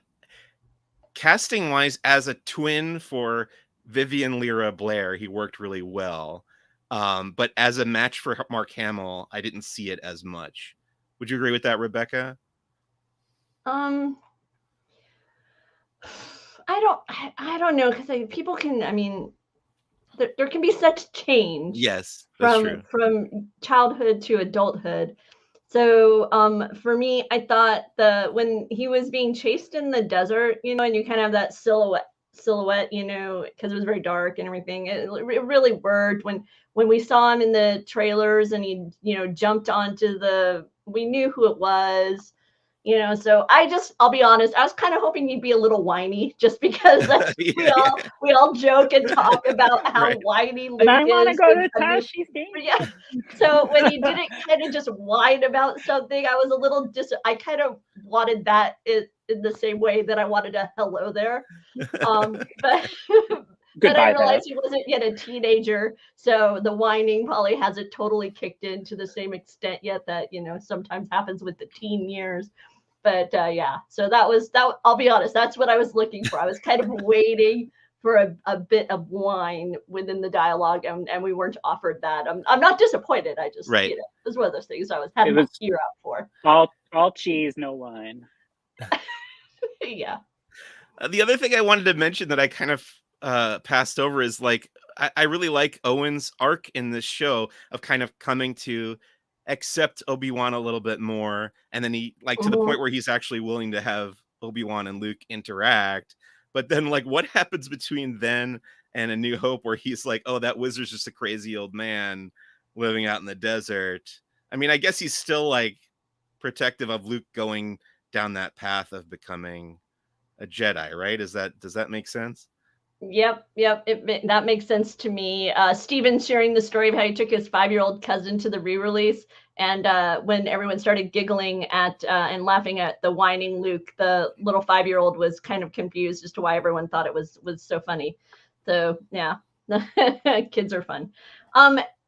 casting wise, as a twin for Vivian Lyra Blair, he worked really well. But as a match for Mark Hamill, I didn't see it as much. Would you agree with that, Rebecca? I don't know, because people can. I mean, there can be such change. Yes, that's true. From childhood to adulthood. So for me, I thought when he was being chased in the desert, and you kind of have that silhouette, because it was very dark and everything. It really worked when we saw him in the trailers and he, jumped onto we knew who it was. So I'll be honest, I was kind of hoping he'd be a little whiny, just because we all joke and talk about how whiny Luke is. And I want to go to Tashi's game. Yeah. So when he didn't kind of just whine about something, I was a little I kind of wanted that in the same way that I wanted a hello there. But but I realized he wasn't yet a teenager, so the whining probably hasn't totally kicked in to the same extent yet that sometimes happens with the teen years. But yeah, so that. I'll be honest, that's what I was looking for. I was kind of waiting for a bit of whine within the dialogue, and we weren't offered that. I'm not disappointed. I just it was one of those things I was having my ear out for. All cheese, no wine. Yeah. The other thing I wanted to mention that I kind of passed over is like I really like Owen's arc in this show of kind of coming to accept Obi-Wan a little bit more, and then he to the point where he's actually willing to have Obi-Wan and Luke interact. But then like what happens between then and A New Hope, where he's like, oh, that wizard's just a crazy old man living out in the desert. I mean, I guess he's still like protective of Luke going down that path of becoming a Jedi, right? Does that make sense? Yep. That makes sense to me. Steven sharing the story of how he took his 5-year-old cousin to the re-release, and when everyone started giggling at and laughing at the whining Luke, the little 5-year-old was kind of confused as to why everyone thought it was so funny. So yeah, kids are fun.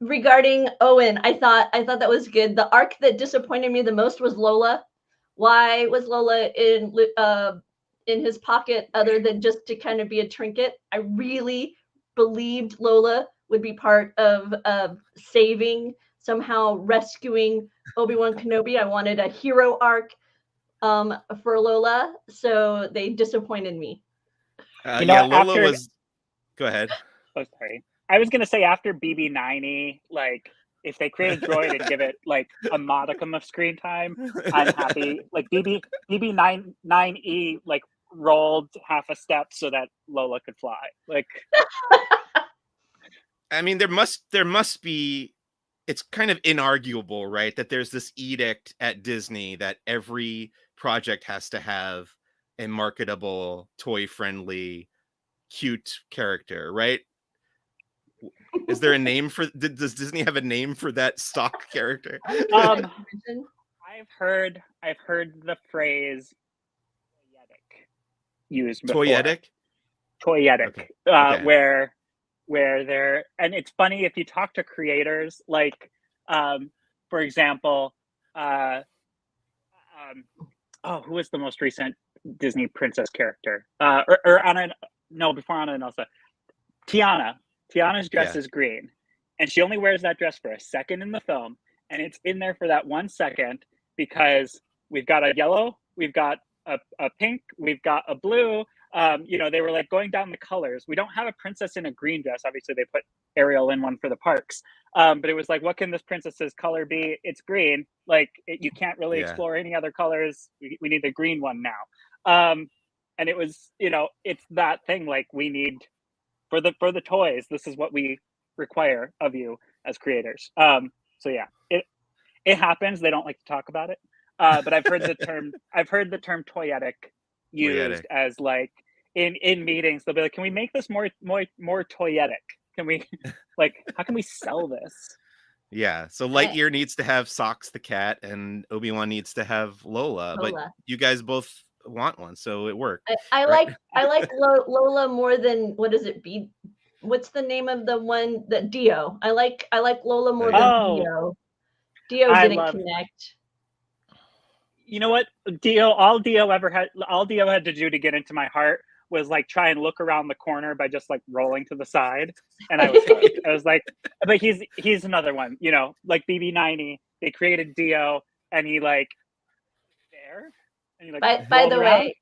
Regarding Owen, I thought that was good. The arc that disappointed me the most was Lola. Why was Lola in his pocket other than just to kind of be a trinket? I really believed Lola would be part of somehow rescuing Obi-Wan Kenobi. I wanted a hero arc for Lola, so they disappointed me. Lola was... Go ahead. Oh, sorry. I was going to say, after BB-9E, like, if they create a droid and give it like a modicum of screen time, I'm happy. Like BB-9E like rolled half a step so that Lola could fly. Like, I mean, there must be. It's kind of inarguable, right, that there's this edict at Disney that every project has to have a marketable, toy-friendly, cute character, right? Is there a name for? Does Disney have a name for that stock character? I've heard the phrase "toyetic" used before. Toyetic. Okay. Okay. Where they're, and it's funny if you talk to creators, like, for example, who was the most recent Disney princess character? Before Anna and Elsa, Tiana. Tiana's dress is green, and she only wears that dress for a second in the film, and it's in there for that 1 second because we've got a yellow, we've got a pink, we've got a blue. They were like going down the colors. We don't have a princess in a green dress. Obviously, they put Ariel in one for the parks, but it was like, what can this princess's color be? It's green. Like, you can't really explore any other colors. We need the green one now. And it was, it's that thing, like, we need for the toys, this is what we require of you as creators. So yeah, it happens. They don't like to talk about it, but I've heard the term toyetic used as like in meetings. They'll be like, can we make this more toyetic? Can we, like, how can we sell this? Yeah, so Lightyear needs to have Socks the cat, and Obi-Wan needs to have Lola, but Lola. you guys both want one, so it worked. I right? like Lola more than what is it? What's the name of the one that Dio? I like Lola more than Oh. Dio. Dio I didn't love- connect. You know what? all Dio had to do to get into my heart was like try and look around the corner by just like rolling to the side, and I was hooked. I was like, but he's another one, you know, like BB-90. They created Dio, and he like there, and he like. By the around. way,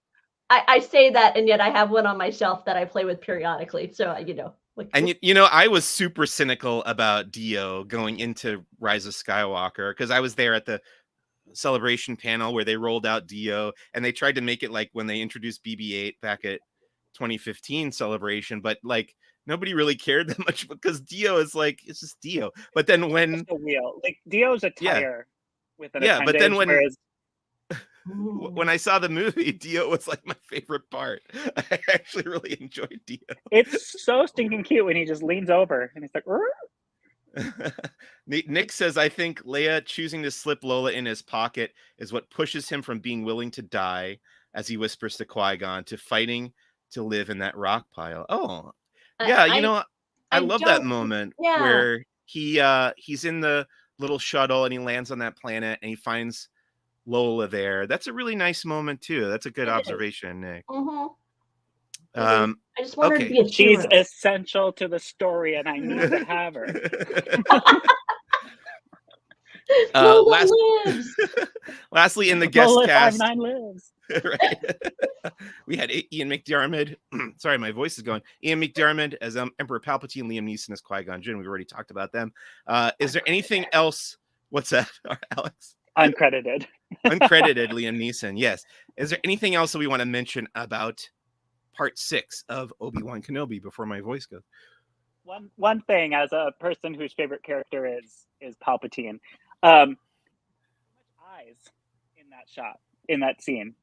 I say that, and yet I have one on my shelf that I play with periodically. So you know, like, And you know, I was super cynical about Dio going into Rise of Skywalker because I was there at the celebration panel where they rolled out Dio, and they tried to make it like when they introduced BB-8 back at 2015 celebration, but like nobody really cared that much because Dio is like, it's just Dio. But then when Just a wheel, like Dio's a tire with an yeah, but then appendage, when I saw the movie, Dio was like my favorite part. I actually really enjoyed Dio. It's so stinking cute when he just leans over and he's like, Nick says, I think Leia choosing to slip Lola in his pocket is what pushes him from being willing to die, as he whispers to Qui-Gon, to fighting to live in that rock pile. Oh, yeah, you know, I love that moment where he's in the little shuttle and he lands on that planet and he finds Lola there. That's a really nice moment too. That's a good observation, Nick. I just want her to be a she's hero. essential to the story, and I need to have her. Lola lives. Lastly, in the guest Lola cast, 59 lives. right? We had Ian McDiarmid. Sorry, my voice is going. Ian McDiarmid as Emperor Palpatine, Liam Neeson as Qui-Gon Jinn. We've already talked about them. Is there anything else? What's that, Alex? Uncredited. Uncredited Liam Neeson. Yes. Is there anything else that we want to mention about Part 6 of Obi-Wan Kenobi before my voice goes? One thing, as a person whose favorite character is Palpatine, eyes in that shot, in that scene.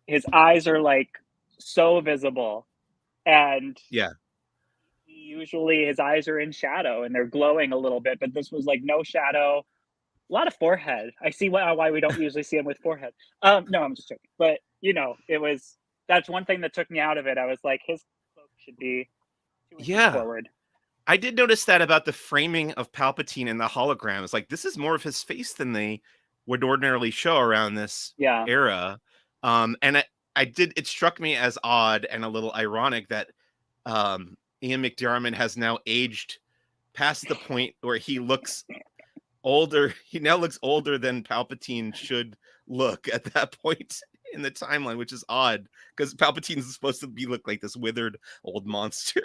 His eyes are like so visible, and usually his eyes are in shadow and they're glowing a little bit, but this was like no shadow, a lot of forehead. I see why we don't usually see him with forehead. No, I'm just joking, but you know, that's one thing that took me out of it. I was like, his cloak should be 2 inches forward. I did notice that about the framing of Palpatine in the hologram. It's like, this is more of his face than they would ordinarily show around this era. And it struck me as odd and a little ironic that Ian McDiarmid has now aged past the point where he looks older. He now looks older than Palpatine should look at that point in the timeline, which is odd because Palpatine's supposed to look like this withered old monster.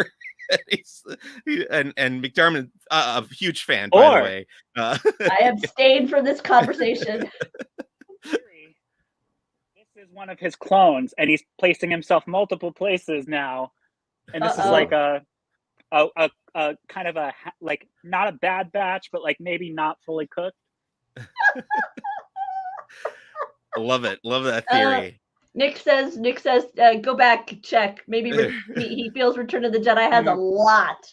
and McDiarmid, a huge fan, by the way. I abstained from this conversation. This is one of his clones, and he's placing himself multiple places now. And this is like a kind of a, like, not a bad batch, but like maybe not fully cooked. Love it. Love that theory. Nick says, go back, check. Maybe he feels Return of the Jedi has a lot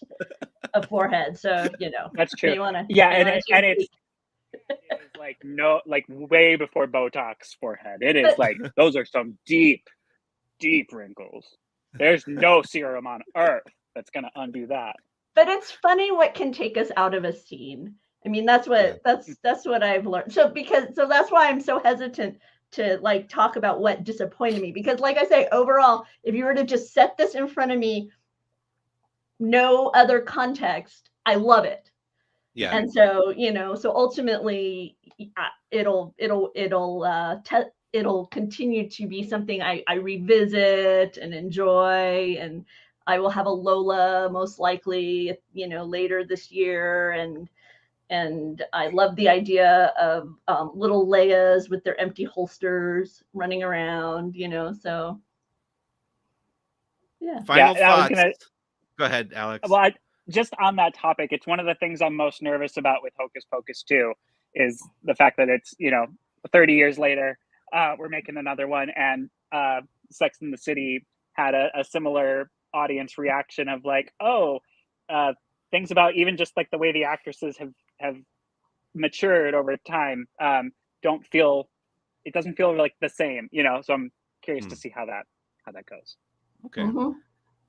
of forehead. So, you know. That's true. And it's like, no, like way before Botox forehead. It is like, those are some deep, deep wrinkles. There's no serum on Earth that's going to undo that. But it's funny what can take us out of a scene. I mean, that's what I've learned. So that's why I'm so hesitant to like talk about what disappointed me, because like I say, overall, if you were to just set this in front of me, no other context, I love it. Yeah. And so, you know, so ultimately it'll continue to be something I revisit and enjoy, and I will have a Lola most likely, you know, later this year, and I love the idea of little Leias with their empty holsters running around, you know, so yeah. Final thoughts. Go ahead, Alex. Well, just on that topic, it's one of the things I'm most nervous about with Hocus Pocus 2 is the fact that it's, you know, 30 years later, we're making another one, and Sex and the City had a similar audience reaction of like, oh, things about even just like the way the actresses have matured over time don't feel, it doesn't feel like the same, you know. So I'm curious to see how that goes. Okay. Mhm.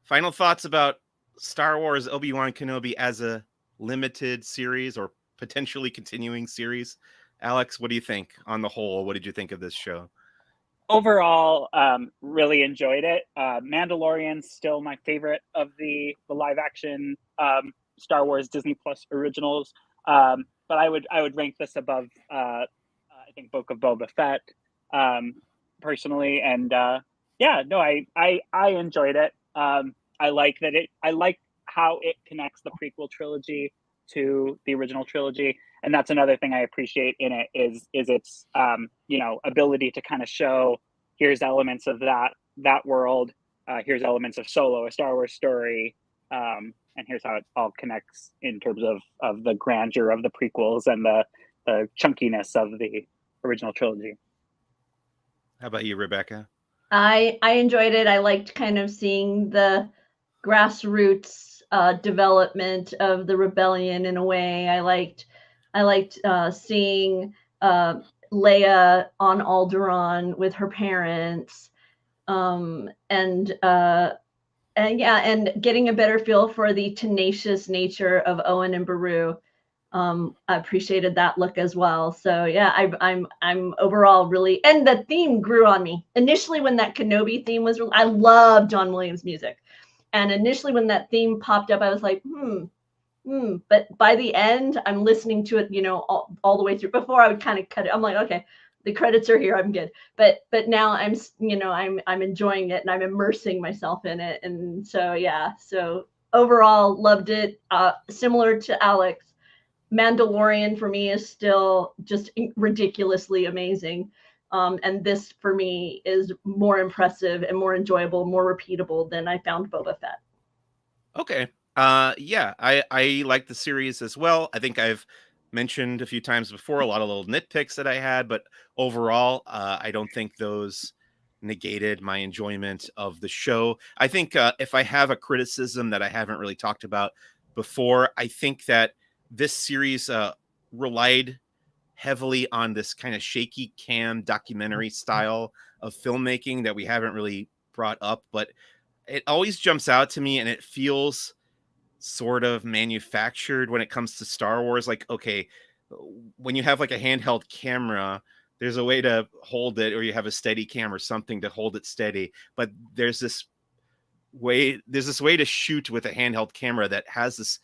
Final thoughts about Star Wars Obi-Wan Kenobi as a limited series or potentially continuing series. Alex, what do you think on the whole? What did you think of this show? Overall, really enjoyed it. Mandalorian's still my favorite of the live action Star Wars Disney Plus originals. But I would rank this above I think Book of Boba Fett personally. And yeah, no, I enjoyed it. I like that I like how it connects the prequel trilogy to the original trilogy, and that's another thing I appreciate in it is its ability to kind of show, here's elements of that world, here's elements of Solo, a Star Wars story, and here's how it all connects in terms of the grandeur of the prequels and the chunkiness of the original trilogy. How about you, Rebecca? I enjoyed it. I liked kind of seeing the grassroots development of the rebellion in a way. I liked seeing Leia on Alderaan with her parents, and yeah, and getting a better feel for the tenacious nature of Owen and Beru. I appreciated that look as well. So yeah, I'm overall really, and the theme grew on me initially when that Kenobi theme was. I love John Williams music, and initially when that theme popped up, I was like, But by the end, I'm listening to it, all the way through. Before I would kind of cut it. I'm like, okay, the credits are here. I'm good. But now I'm enjoying it and I'm immersing myself in it. And so yeah, so overall loved it. Similar to Alex, Mandalorian for me is still just ridiculously amazing. And this for me is more impressive and more enjoyable, more repeatable than I found Boba Fett. Okay. Yeah, I like the series as well. I think I've mentioned a few times before a lot of little nitpicks that I had, but overall, I don't think those negated my enjoyment of the show. I think if I have a criticism that I haven't really talked about before, I think that this series relied heavily on this kind of shaky cam documentary style of filmmaking that we haven't really brought up, but it always jumps out to me and it feels sort of manufactured when it comes to Star Wars. Like, okay, when you have like a handheld camera, there's a way to hold it, or you have a steady cam or something to hold it steady. But there's this way to shoot with a handheld camera that has this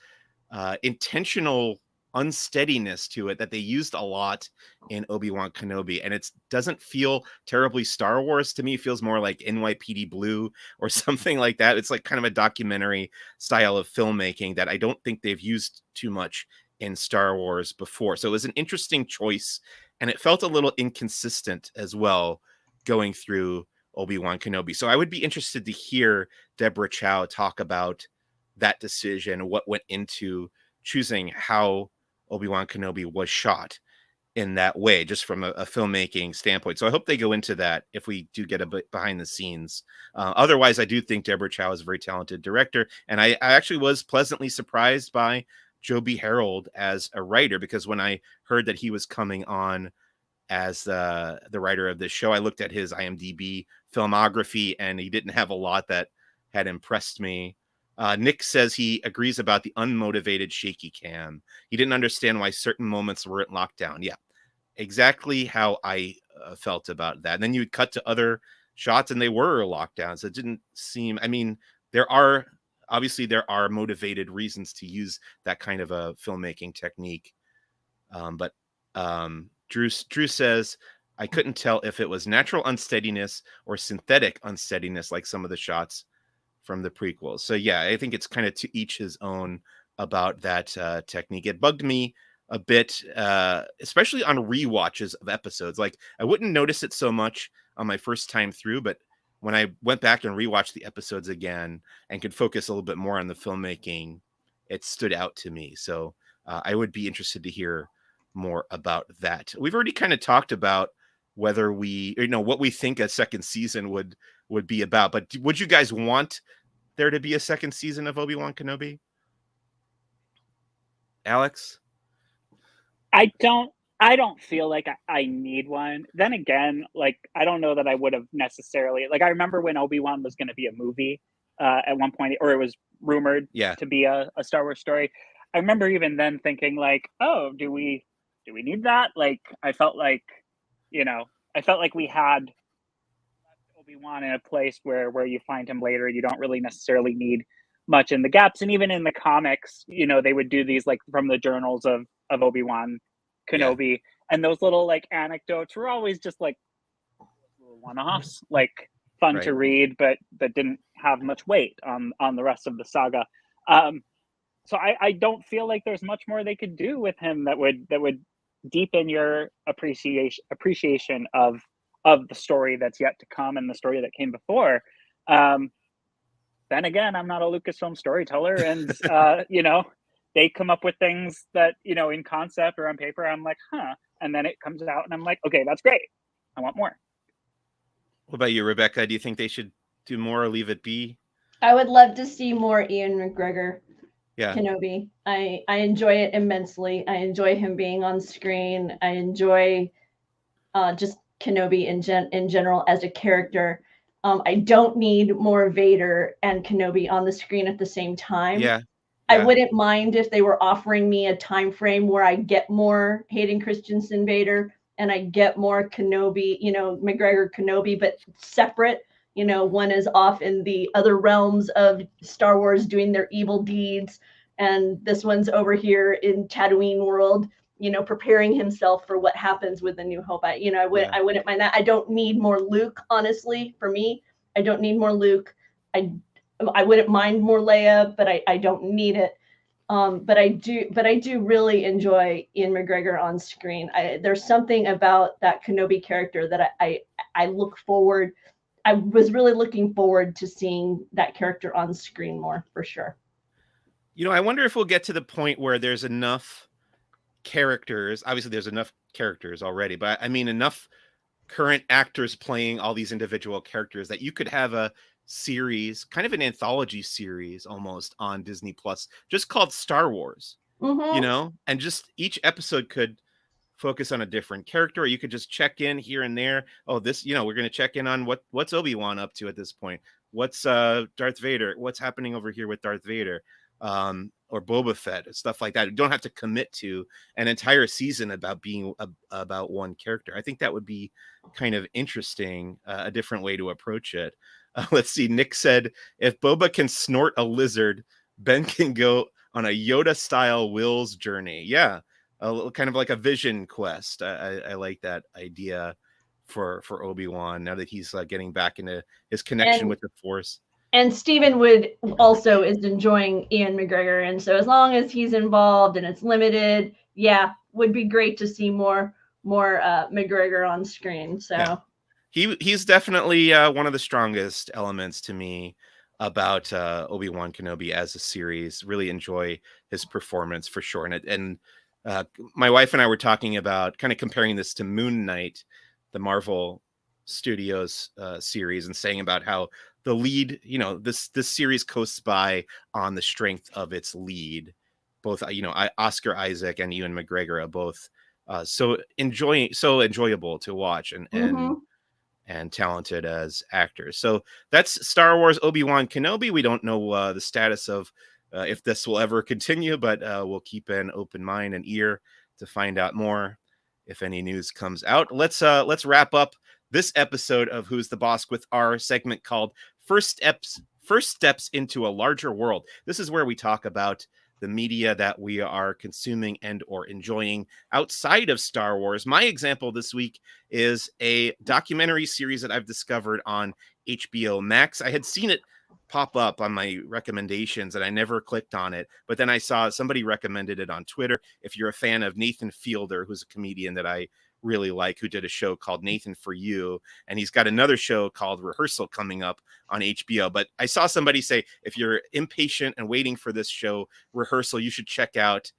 intentional unsteadiness to it that they used a lot in Obi-Wan Kenobi, and it doesn't feel terribly Star Wars to me. It feels more like NYPD Blue or something like that. It's like kind of a documentary style of filmmaking that I don't think they've used too much in Star Wars before. So it was an interesting choice, and it felt a little inconsistent as well going through Obi-Wan Kenobi. So I would be interested to hear Deborah Chow talk about that decision, what went into choosing how Obi-Wan Kenobi was shot in that way, just from a filmmaking standpoint. So I hope they go into that if we do get a bit behind the scenes. Otherwise, I do think Deborah Chow is a very talented director. And I actually was pleasantly surprised by Joby Harold as a writer, because when I heard that he was coming on as the writer of this show, I looked at his IMDb filmography and he didn't have a lot that had impressed me. Nick says he agrees about the unmotivated shaky cam. He didn't understand why certain moments weren't locked down. Yeah, exactly how I felt about that. And then you would cut to other shots and they were lockdowns. It didn't seem, I mean, there are motivated reasons to use that kind of a filmmaking technique. But Drew says, I couldn't tell if it was natural unsteadiness or synthetic unsteadiness, like some of the shots from the prequels. So yeah, I think it's kind of to each his own about that technique. It bugged me a bit, especially on rewatches of episodes. Like I wouldn't notice it so much on my first time through, but when I went back and rewatched the episodes again and could focus a little bit more on the filmmaking, it stood out to me. So I would be interested to hear more about that. We've already kind of talked about whether what we think a second season would be about, but would you guys want there to be a second season of Obi-Wan Kenobi? Alex? I don't feel like I need one. Then again, like I don't know that I would have necessarily like I remember when Obi-Wan was going to be a movie at one point, or it was rumored Yeah. to be a Star Wars story. I remember even then thinking like, oh, do we need that? Like I felt like, I felt like we had Obi-Wan in a place where you find him later. You don't really necessarily need much in the gaps, and even in the comics, they would do these like from the journals of Obi-Wan Kenobi, and those little like anecdotes were always just like little one-offs, like fun to read, but that didn't have much weight on the rest of the saga. So I don't feel like there's much more they could do with him that would deepen your appreciation of the story that's yet to come and the story that came before. Then again, I'm not a Lucasfilm storyteller, and they come up with things that in concept or on paper I'm like, huh, and then it comes out and I'm like, okay, that's great, I want more. What about you, Rebecca? Do you think they should do more or leave it be? I would love to see more Ian McGregor Yeah. Kenobi. I enjoy it immensely. I enjoy him being on screen. I enjoy just Kenobi in general as a character. I don't need more Vader and Kenobi on the screen at the same time. Yeah. I wouldn't mind if they were offering me a time frame where I get more Hayden Christensen Vader and I get more Kenobi, McGregor Kenobi, but separate. One is off in the other realms of Star Wars doing their evil deeds, and this one's over here in Tatooine world, preparing himself for what happens with the New Hope. I wouldn't mind that. I don't need more Luke, honestly. For me, I don't need more Luke. I wouldn't mind more Leia, but I don't need it. But I do really enjoy Ian McGregor on screen. There's something about that Kenobi character that I look forward. I was really looking forward to seeing that character on screen more, for sure. I wonder if we'll get to the point where there's enough characters. Obviously, there's enough characters already, but I mean enough current actors playing all these individual characters that you could have a series, kind of an anthology series almost on Disney Plus, just called Star Wars, and just each episode could focus on a different character, or you could just check in here and there. Oh, this, we're going to check in on what's Obi-Wan up to at this point. What's Darth Vader? What's happening over here with Darth Vader? Or Boba Fett, stuff like that. You don't have to commit to an entire season about being about one character. I think that would be kind of interesting, a different way to approach it. Let's see. Nick said, if Boba can snort a lizard, Ben can go on a Yoda-style Will's journey. Yeah, kind of like a vision quest. I like that idea for Obi-Wan now that he's getting back into his connection with the Force. And Stephen Wood also is enjoying Ian McGregor, and so as long as he's involved and it's limited, would be great to see more McGregor on screen. So he's definitely one of the strongest elements to me about Obi-Wan Kenobi as a series. Really enjoy his performance for sure. And my wife and I were talking about kind of comparing this to Moon Knight, the Marvel Studios series, and saying about how the lead, this series coasts by on the strength of its lead. Both, Oscar Isaac and Ewan McGregor are both so enjoyable to watch and talented as actors. So that's Star Wars Obi-Wan Kenobi. We don't know the status of if this will ever continue, but we'll keep an open mind and ear to find out more if any news comes out. Let's wrap up this episode of Who's the Bossk with our segment called First Steps into a Larger World. This is where we talk about the media that we are consuming and or enjoying outside of Star Wars. My example this week is a documentary series that I've discovered on HBO Max. I had seen it pop up on my recommendations and I never clicked on it, but then I saw somebody recommended it on Twitter. If you're a fan of Nathan Fielder, who's a comedian that I really like, who did a show called Nathan For You, and he's got another show called Rehearsal coming up on HBO. But I saw somebody say, if you're impatient and waiting for this show Rehearsal, you should check out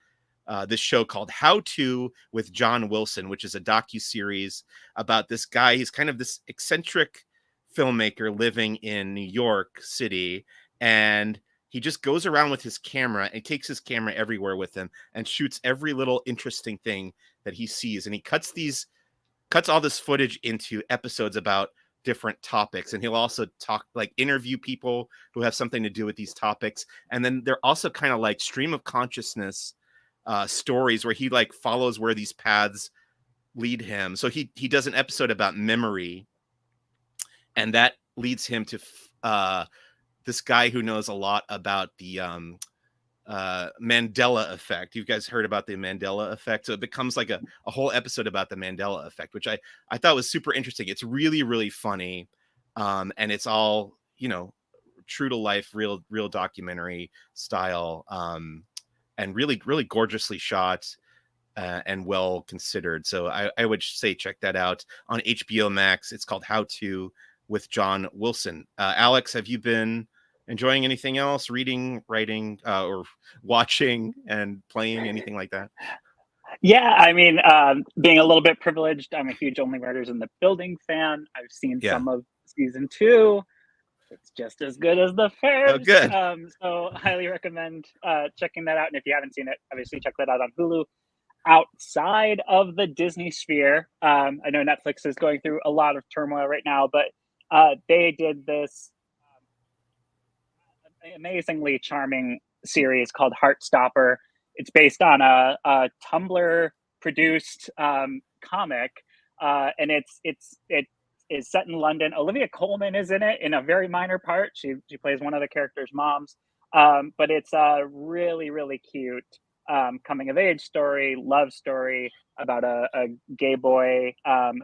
this show called How To with John Wilson, which is a docuseries about this guy. He's kind of this eccentric filmmaker living in New York City, and he just goes around with his camera and takes his camera everywhere with him and shoots every little interesting thing that he sees. And he cuts all this footage into episodes about different topics. And he'll also interview people who have something to do with these topics. And then they're also kind of like stream of consciousness stories where he like follows where these paths lead him. So he does an episode about memory, and that leads him to this guy who knows a lot about the Mandela effect. You guys heard about the Mandela effect? So it becomes like a whole episode about the Mandela effect, which I thought was super interesting. It's really, really funny. And it's all, true to life, real documentary style, and really, really gorgeously shot and well considered. So I would say check that out on HBO Max. It's called How To with John Wilson. Alex, have you been enjoying anything else? Reading, writing, or watching and playing, anything like that? Yeah, I mean, being a little bit privileged, I'm a huge Only Murders in the Building fan. I've seen some of season 2. It's just as good as the first. Oh, good. So highly recommend checking that out. And if you haven't seen it, obviously check that out on Hulu. Outside of the Disney sphere, I know Netflix is going through a lot of turmoil right now, but they did this amazingly charming series called Heartstopper. It's based on a Tumblr produced comic, and it is set in London. Olivia Colman is in it in a very minor part. She plays one of the characters' moms, but it's a really, really cute coming of age story, love story about a gay boy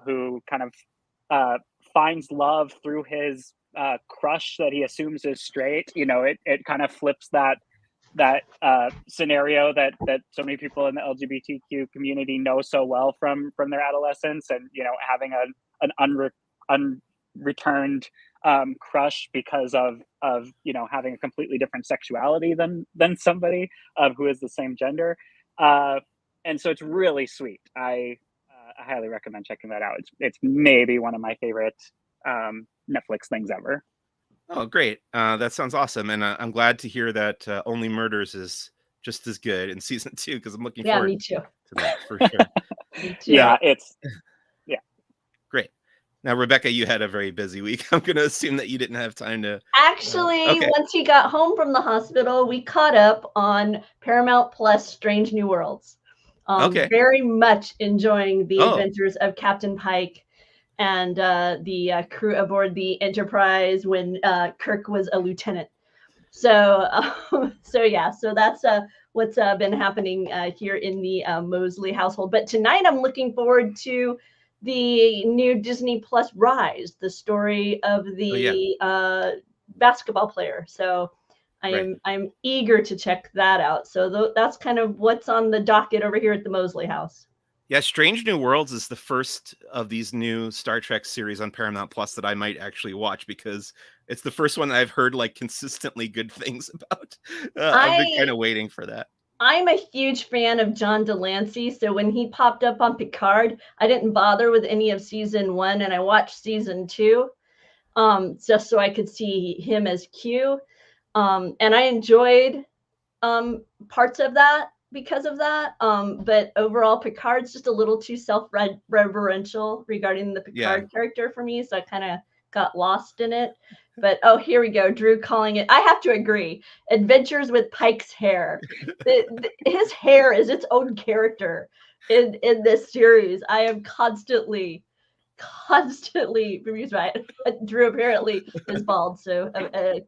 who kind of finds love through his crush that he assumes is straight. It kind of flips that scenario that so many people in the LGBTQ community know so well from their adolescence, and having an unreturned crush because of having a completely different sexuality than somebody who is the same gender, and so it's really sweet. I highly recommend checking that out. It's maybe one of my favorite Netflix things ever. Oh, great. That sounds awesome. And I'm glad to hear that Only Murders is just as good in season 2, because I'm looking forward me too. to that for sure. Me too. Yeah, great. Now, Rebecca, you had a very busy week. I'm going to assume that you didn't have time to... Actually, once he got home from the hospital, we caught up on Paramount Plus Strange New Worlds. Very much enjoying the adventures of Captain Pike and the crew aboard the Enterprise when Kirk was a lieutenant. So that's what's been happening here in the Mosley household. But tonight I'm looking forward to the new Disney Plus Rise, the story of the basketball player. So I'm eager to check that out. So that's kind of what's on the docket over here at the Mosley house. Yeah, Strange New Worlds is the first of these new Star Trek series on Paramount Plus that I might actually watch, because it's the first one that I've heard like consistently good things about. I've been kind of waiting for that. I'm a huge fan of John Delancey, so when he popped up on Picard, I didn't bother with any of season 1, and I watched season 2 just so I could see him as Q. And I enjoyed parts of that because of that. But overall, Picard's just a little too self-referential regarding the Picard character for me, so I kind of got lost in it. But here we go, Drew calling it. I have to agree. Adventures with Pike's hair. His hair is its own character in this series. I am constantly bemused by it. Drew apparently is bald, so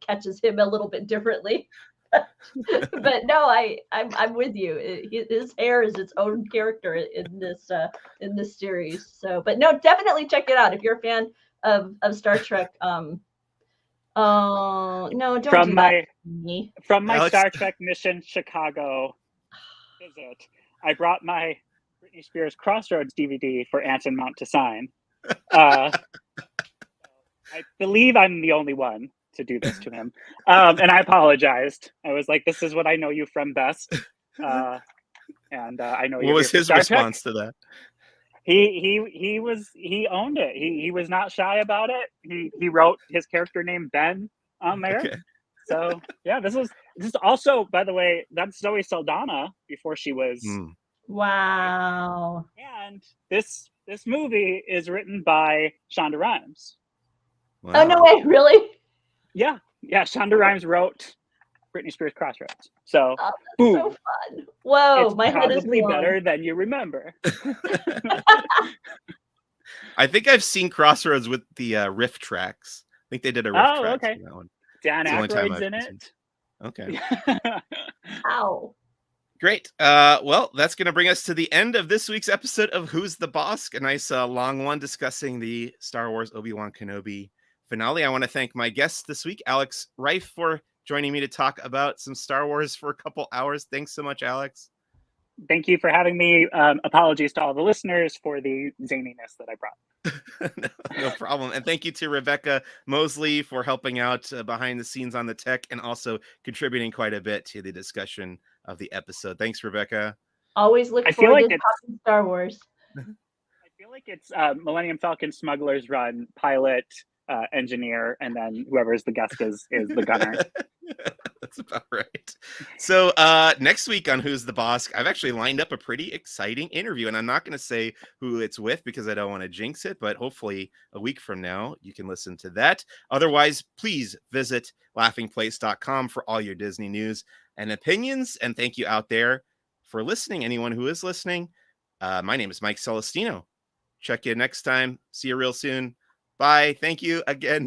catches him a little bit differently. But no, I'm with you. His hair is its own character in this series. So, but no, definitely check it out if you're a fan of Star Trek. Oh no! Don't from do my that to me. From my Alex? Star Trek Mission Chicago visit, I brought my Britney Spears Crossroads DVD for Anson Mount to sign. I believe I'm the only one to do this to him, and I apologized. I was like, "This is what I know you from best," and I know. What was his response to that? He owned it. He was not shy about it. He wrote his character name Ben on there. Okay. So yeah, this is also, by the way, that's Zoe Saldana before she was. Wow. And this movie is written by Shonda Rhimes. Wow. Oh no way, really? Yeah, Shonda Rhimes wrote Britney Spears Crossroads. So Oh, that's boom. so fun. Whoa, It's my head is probably blown. better than you remember. I think I've seen Crossroads with the riff tracks. I think they did a riff track okay. for that one. Dan It's the only time Aykroyd's I've in seen it. Okay. Ow. Great. Well, that's going to bring us to the end of this week's episode of Who's the Bossk? A nice long one discussing the Star Wars Obi-Wan Kenobi finale. I want to thank my guests this week, Alex Reif, for joining me to talk about some Star Wars for a couple hours. Thanks so much, Alex. Thank you for having me. Apologies to all the listeners for the zaniness that I brought. No problem. And thank you to Rebecca Mosley for helping out behind the scenes on the tech and also contributing quite a bit to the discussion of the episode. Thanks, Rebecca. Always look I feel forward like to talking Star Wars. I feel like it's Millennium Falcon Smugglers Run, pilot, engineer, and then whoever's the guest is the gunner. That's about right. So next week on Who's the Bossk, I've actually lined up a pretty exciting interview, and I'm not going to say who it's with because I don't want to jinx it, but hopefully a week from now you can listen to that. Otherwise, please visit laughingplace.com for all your Disney news and opinions. And thank you out there for listening. Anyone who is listening, my name is Mike Celestino. Check you next time. See you real soon. Bye. Thank you again.